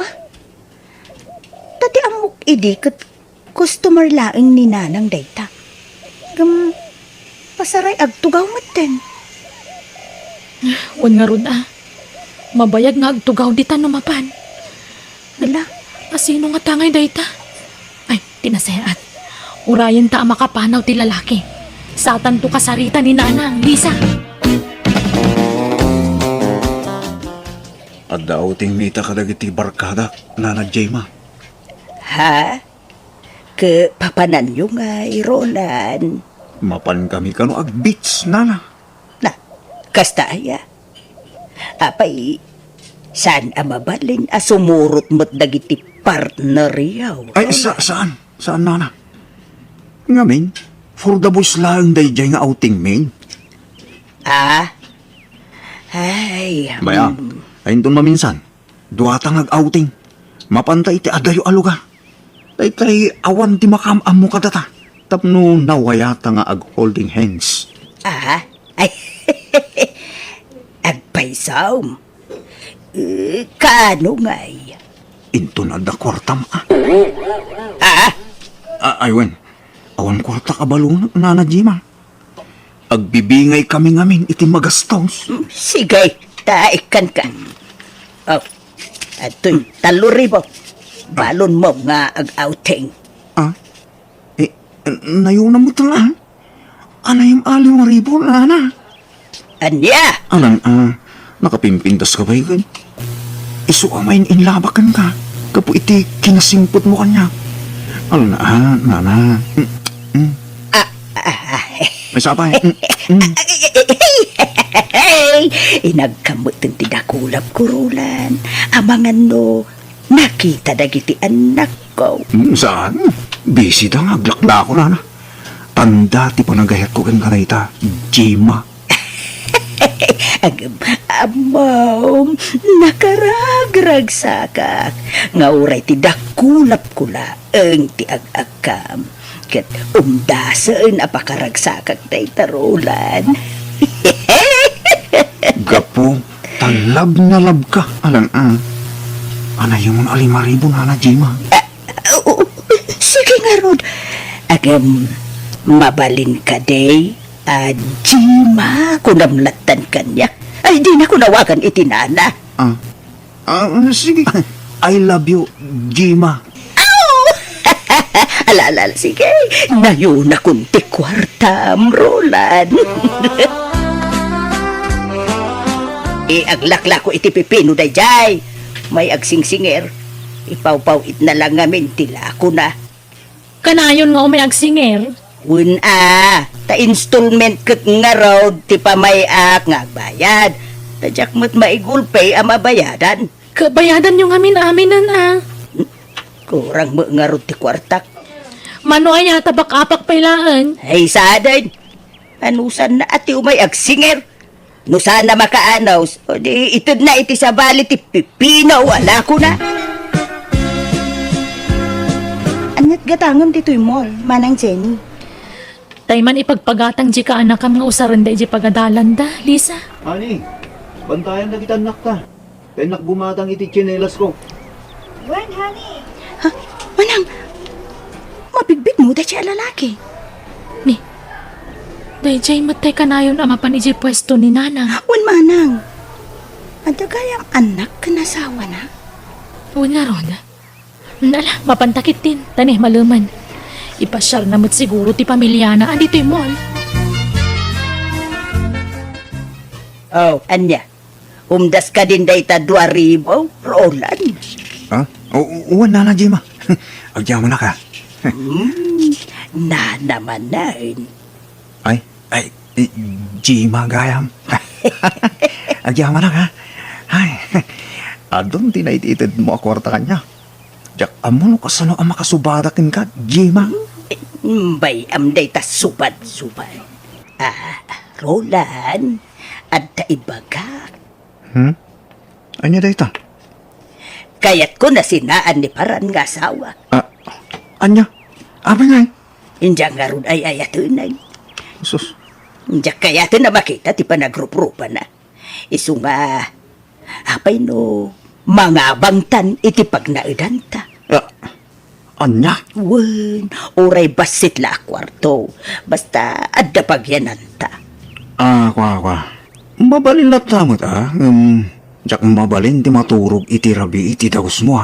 D: Tati amok idikot customer laing ni Nanang dayta. Pasaray agtugaw maten.
A: Wan nga ron Mabayag nga agtugaw dita numapan.
D: Wala.
A: Asino nga tangay dayta? Ay, tinasayaat. Urayan ta ang makapanaw ti lalaki. Satan to kasarita ni Nanang, Lisa.
C: At daw ting mita kadagiti barkada, nana Jema.
D: Ha? Ke papanan nyo nga Roland.
C: Mapan kami kano agbits, nana.
D: Na, kastaya. Apay, saan amabalin sumurot mo't dagiti partner yaw?
C: Ay, saan? Saan, nana? Ngamin, for the bus lang day jay nga outing, main.
D: Ay.
C: Baya, ayun doon maminsan. Duwatang ag-outing. Mapantay ti adayo aluga. Tay awan ti makamam mo kadata. Tapno nawayata nga ag-holding hands.
D: Ay. Agpaisaw. Kano ngay?
C: Into na da kwartam, Aywen, awan kwarta kabalong nana Jima. Agbibingay kami ngamin iti magastos.
D: Sige, taikan ka. Oh, ato'y 3,000. Balon mo nga ag-outing.
C: Nayuna mo talaan. Anay yung 5,000, nana.
D: Anya?
C: Anan, nakapimpintas ka ba yun? Isu amayin inlabakan ka. Kapo iti kinasimpot mo kanya. Ano na, nana. May sapay.
D: Inagkamot ng tidakulap kurulan. Amangan no, nakita dagiti anak ko.
C: Saan? Busy da nga, glakla ko nana. Tanda ti panagayat ko kang karayta, Jima.
D: Amaw, nakaragrag sakak. Nga uray ti dakulap kula ang ti ag-agkam. Kat umdasaan apakaragsakak tayo tarulan.
C: Gapo, talab na lab ka. Anay yung 5,000 na Jima.
D: Sige nga, Rod. Mabalin ka day. Jima, kunamlatan kanya. Ay, di na ko nawagan itinana.
H: Sige. I love you, Jima.
D: Alala, sige. Nayo na kunti kwartam, Roland. Aglakla ko iti pipino day jay. May agsingsinger. Ipaw-pawit na lang ngamin tila ko na.
A: Kanayon nga may agsinger.
D: Ta installment kat nga road, ti pamayak nga agbayad. Tadyak mo't maigulpay ang mabayadan.
A: Kabayadan yung amin-aminan
D: Kurang mo nga road ti kwartak.
A: Mano ay tabak-apak pailaan.
D: Ay saday, anusan na ati umay agsinger. No sana makaanaws, o di itod na iti sa bali ti pipino, wala ko na. Anyat gatangon dito'y mall, manang Jenny.
A: Tayman ipagpagatang di ka anak ang mga usaran da di pagadalan da, Lisa.
H: Ani, bantayan na kita anak ta. Penak gumatang iti tsinelas ko.
D: Manang, mabigbit mo da siya lalaki.
A: Ni, dayjay matay kanayon amapan iji pwesto ni Nanang.
D: Wan manang, adagayang anak kanasawa na.
A: Huwag nga ron. Nala, mapantakit din. Tanih maluman. Ipasyar na mo't siguro ti pamilya na andito'y mall.
D: Oh, anya, umdas ka din day ta 2,000, Roland.
H: Ha? Wala na, Jima. Agyaman na ka.
D: Na naman na
H: Ay, Jima gayam. Agyaman na ka. Ay, adon tinaititid mo akwarta kanya. Jak amo no kasano ang makasubadakin ka, Jima.
D: Bay amday ta subad-subad. Roland, at taibagak.
H: Anya dayta?
D: Kaya't ko na sinaan ni paran nga asawa.
H: Anya? Abi nga
D: Inja nga ron ay ayatunay.
H: Sus.
D: Inja kayatin na makita ti panagrup-rupa na. Isu nga, apay no, mga bangtan iti pagnaidanta.
H: Anya?
D: Wen, oray basit la kwarto. Basta adda pagyananta.
H: Kwa. Mabalin na tamot jak mabalin ti maturog iti rabi iti dagus mo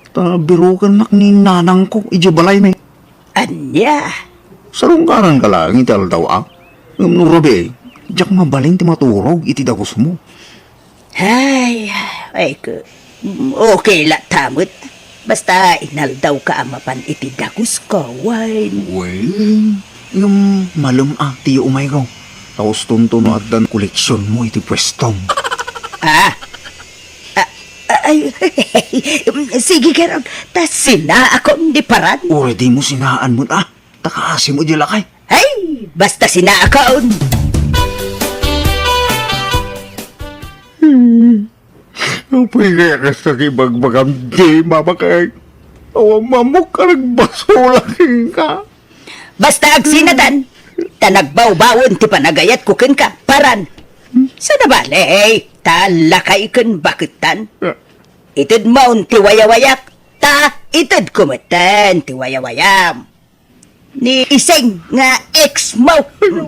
H: Ta birukan nak ni nanang ko iji balay may.
D: Anya,
H: Sarungkaran ka lang iti aldaw no rabi, jak mabalin ti maturog iti dagus mo.
D: ay ko. Okay la tamot. Basta inaldaw ka amapan iti dagus ko, wine.
H: Well, yung malum ti umay ko. Tapos tuntuno at dan koleksyon mo iti pwestong.
D: Ay, sige karong, tas sina ako hindi paran.
H: Ure di mo sinaan mo takaasim mo di lakay.
D: Ay, basta sina ako.
B: Upay kaya ka sa kibagbagam di mamakay. Awang mamuk ka nagbasulakin ka.
D: Basta agsinatan, tanagbaw-bawon ti panagayat kukin ka, paran. Sa nabali, talakay kan bakitan. Itid maun ti wayawayak, itid kumatan ti wayawayam. Ni iseng nga ex mo,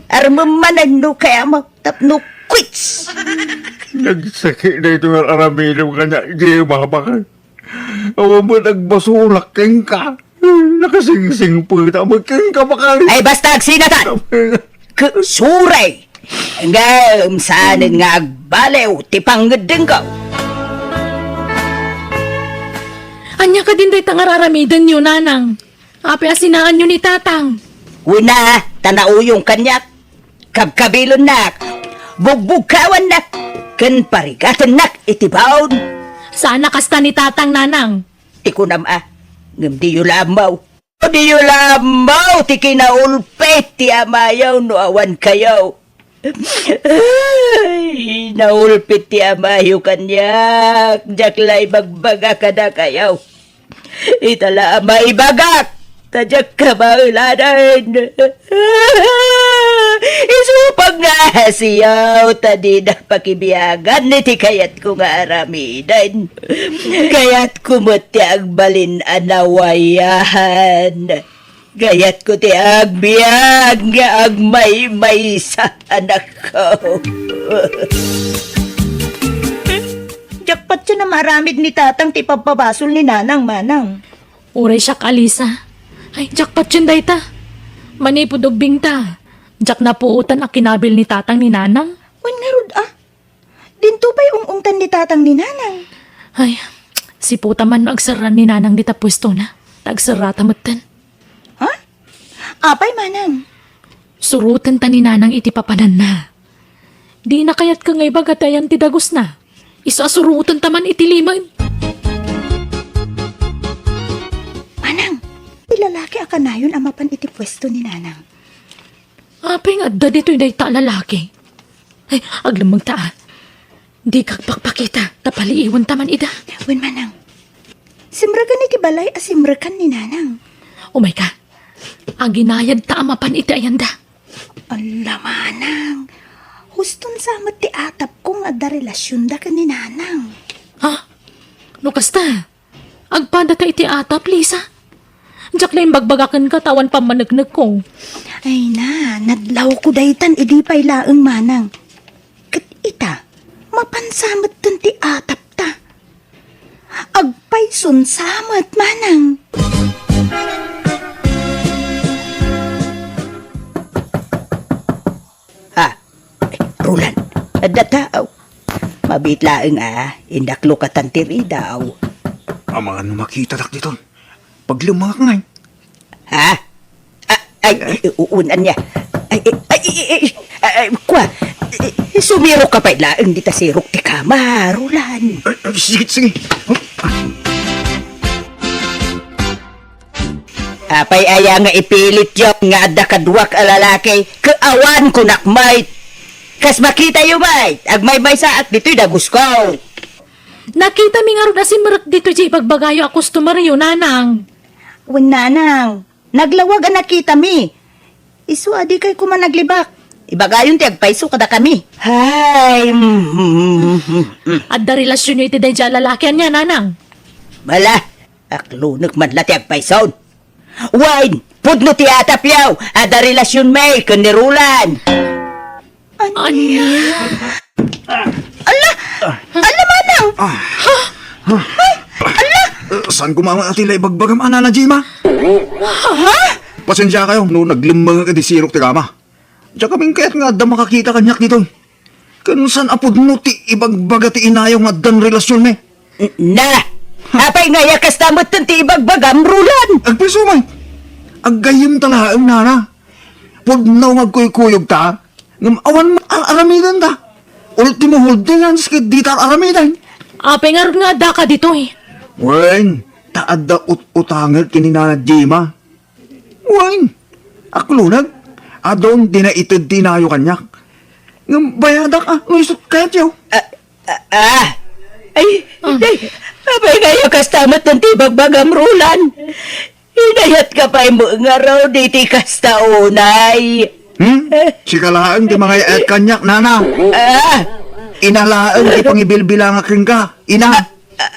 D: armamanan no kaya mo, tapno quits.
B: Nagsakit na ito ng aramidong kanya di mamakay. Awang mo nagbasulakin ka. Nakasingsing po kita. Magking ka makali.
D: Ay basta agsinatan, suray. Ngam sanin nga agbalew, ti panggedeng ko.
A: Anya ka din day tangararamidan nyo, Nanang. Api asinaan nyo ni Tatang.
D: Una, tanauyong kanyak, kabkabilon nak, bugbugkawan nak, kan parigatan nak, itibaon.
A: Sana kasta ni Tatang, Nanang.
D: Tikunam ngam di yu lamaw. O di yu lamaw, ti kinaulpet, ti amayaw no awan kayaw. Ay, naulpit ti amayo kanyak, jaklay magbaga ka na kayaw. Itala amay bagak, tadyak ka maulanan. Isupag nga siyaw, tadi na pakibiyagan, niti kayat ko nga aramidan. Kayat kumuti ang balin anawayahan. Gayat ko ti agbiag nga agmay-may sa anak ko. Jackpot siya na maramid ni tatang ti pagpabasol ni nanang manang.
A: Uray siya Alisa. Ay, jackpot yun dayta. Manipod og bingta. Jak na puutan ang kinabil ni tatang ni nanang.
D: Wan nga rod Dinto pa'y ungungtan ni tatang ni nanang.
A: Ay, si puta man agsaran ni nanang dita pwesto na. Tagsarata matan.
D: Ha? Apay manang.
A: Surutan ta ni nanang iti papanan na. Di na kayat ka ngay bagatayan ti dagos na. Isasurutan taman iti liman.
D: Manang, ilalaki akanayon amapan iti pwesto ni nanang.
A: Apay nga da dito'y dayta lalaki. Ay, aglamang taan. Di kakpakpakita, tapaliiwan taman ida.
D: Wan manang. Simragan iti balay asimrakan ni nanang.
A: Umay ka, ang ginayad ta amapan iti ayanda.
D: Ala manang. Huston samat ti atap kong adda relasyon da ka ni nanang.
A: Ha? No kasta? Agpada ta iti atap, Lisa. Diyak na yung bagbagakan ka, tawan pa managnag ko.
D: Ay na, nadlaw ko daytan idi pay laeng manang. Kat ita, mapansamat tan ti atap ta. Agpay sunsamat manang. Rulan, adda tao. Mabit laeng indaklo ka tantiri daw.
C: Ang mga makita dak dito. Pag lumangak ngay.
D: Ha? Uunan niya. Kwa, sumiro ka pa laeng di ta sirok ti kama, Rulan.
C: Sige.
D: Apay aya nga ipilit yung nga adda kadwak a lalaki, kaawan ko nakmay. Kas makita yung may, agmay-may saat dito'y dagus ko.
A: Nakita mi nga ron asimrak dito di pagbagayo a customeryo, nanang.
D: Wan nanang, naglawag ang nakita mi. Isu adi kay kuma naglibak. Ibagayon ti agpaiso kada kami. Hay,
A: At da relasyon nyo iti day dyan lalakyan niya, nanang.
D: Bala, aklunog man la ti agpaisaon. Wine, pudno ti atapyaw, ada relasyon may kanirulan.
A: Anya?
D: Ala manang!
C: Saan kumama atila ibagbagam ana na Jima? Pasensya kayo, no naglimbang ka di sirok ti kama. Diyan kaming kaya't nga da makakita kanyak dito. Kansan apod no ti ibagbaga ti inayaw nga dan relasyon me.
D: Na! Apay nga yakas tamot ti ibagbagam, Rulan!
C: Agpiso man. Aggayim talaang nana. Pudnaw ngagkuy-kuyog ta. Ngam awan aramidan ta. Ultimo holdingan skid di ta aramidan.
A: Apay nga ron nga da ka dito eh.
C: Wen, taad da ut-utangal kininana Jima. Wen, aklunag. Adon di na itid dinayo kanyak. Ngam bayadak ngayon kaya tiyo.
D: Ay, apay nga yakas tamot ti ibagbagam, Rulan. Hinayat ka pa mo nga raw di kasta unay.
C: Sikalaan di mga yaet kanyak, nana. Inalaan di pangibilbilang aking ka. Ina.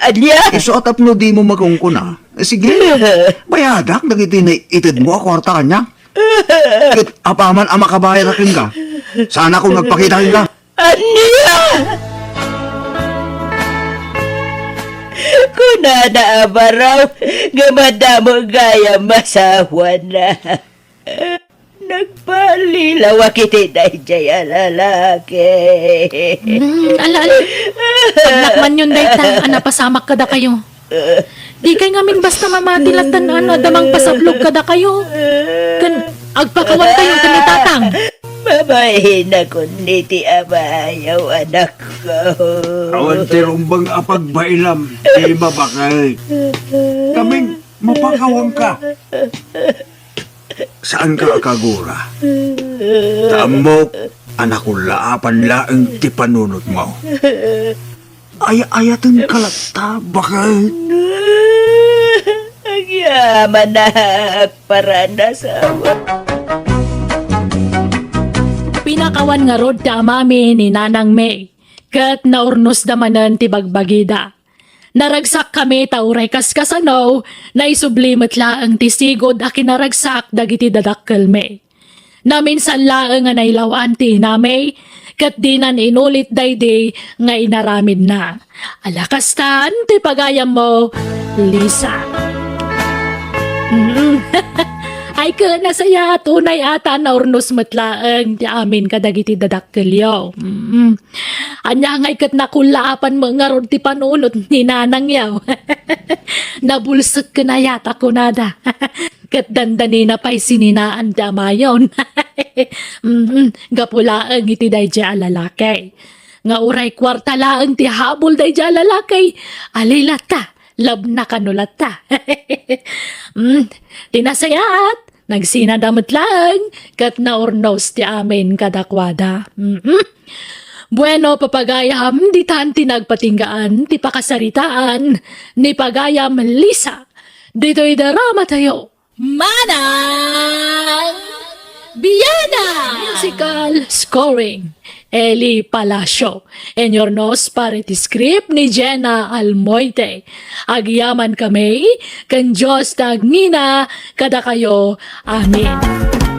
D: Anya?
C: Isuot no di mo magungkuna. Sige, bayadak nagiti na itid mo kwarta kanya. Kit apaman ang makabayad aking ka. Sana kung nagpakita ka.
D: Anya? Kunana abaraw, gamada mo gaya masawa na. Nagpalilaw kiti day jaya lalaki.
A: Ala. Pagnakman yun dayta, anapasamak kada kayo. Di kay ngamin basta mamatilatan damang pasablog kada kayo. Agpakawan kayo kanitatang.
D: Babahin ako niti abayaw anak ko.
H: Awan tirumbang apagbailam, di mabakay. Kaming mapakawang ka. Saan ka akagura? Tamok, anak ko laapan laang ti panunot mo. Ayatan kalata, bakay.
D: Ang yaman na para nasawa.
A: Pinakawan nga rod ta amami ni Nanang May. Kat naurnos damanan ti bagbagida. Naragsak kami tauray kaskasanaw na isublimat laang ti sigod a kinaragsak dagiti dadakkel me. Naminsan laang nga nailawan ti namay kat di na inulit daydi nga inaramid na. Alakastan, ti pagayam mo, Lisa. Ay ka na saya, tunay ata na urnos matlaang di amin kadagiti dadakkelyo. Anya nga ikat nakulaapan mo nga ron ti panunot ni nanang yaw. Nabulsag ka na yata kunada. Kat dandani na pa'y sininaan damayon. Gapulaang iti day dya lalakay. Nga uray kwarta laang ti habol day dya lalakay. Alilata, lab na kanulata. Tinasayat, nagsinadamat lang, kat naurnos ti amin kadakwada. Bueno, papagayam, di tan tinagpatinggaan, ti pakasaritaan, ni pagayam Lisa. Dito'y darama tayo. Manang Biyana! Musical scoring, Eli Palacio. And your nose parity script ni Jenna Almoite. Agyaman kami, kan Diyos tagnina, kada kayo. Amen.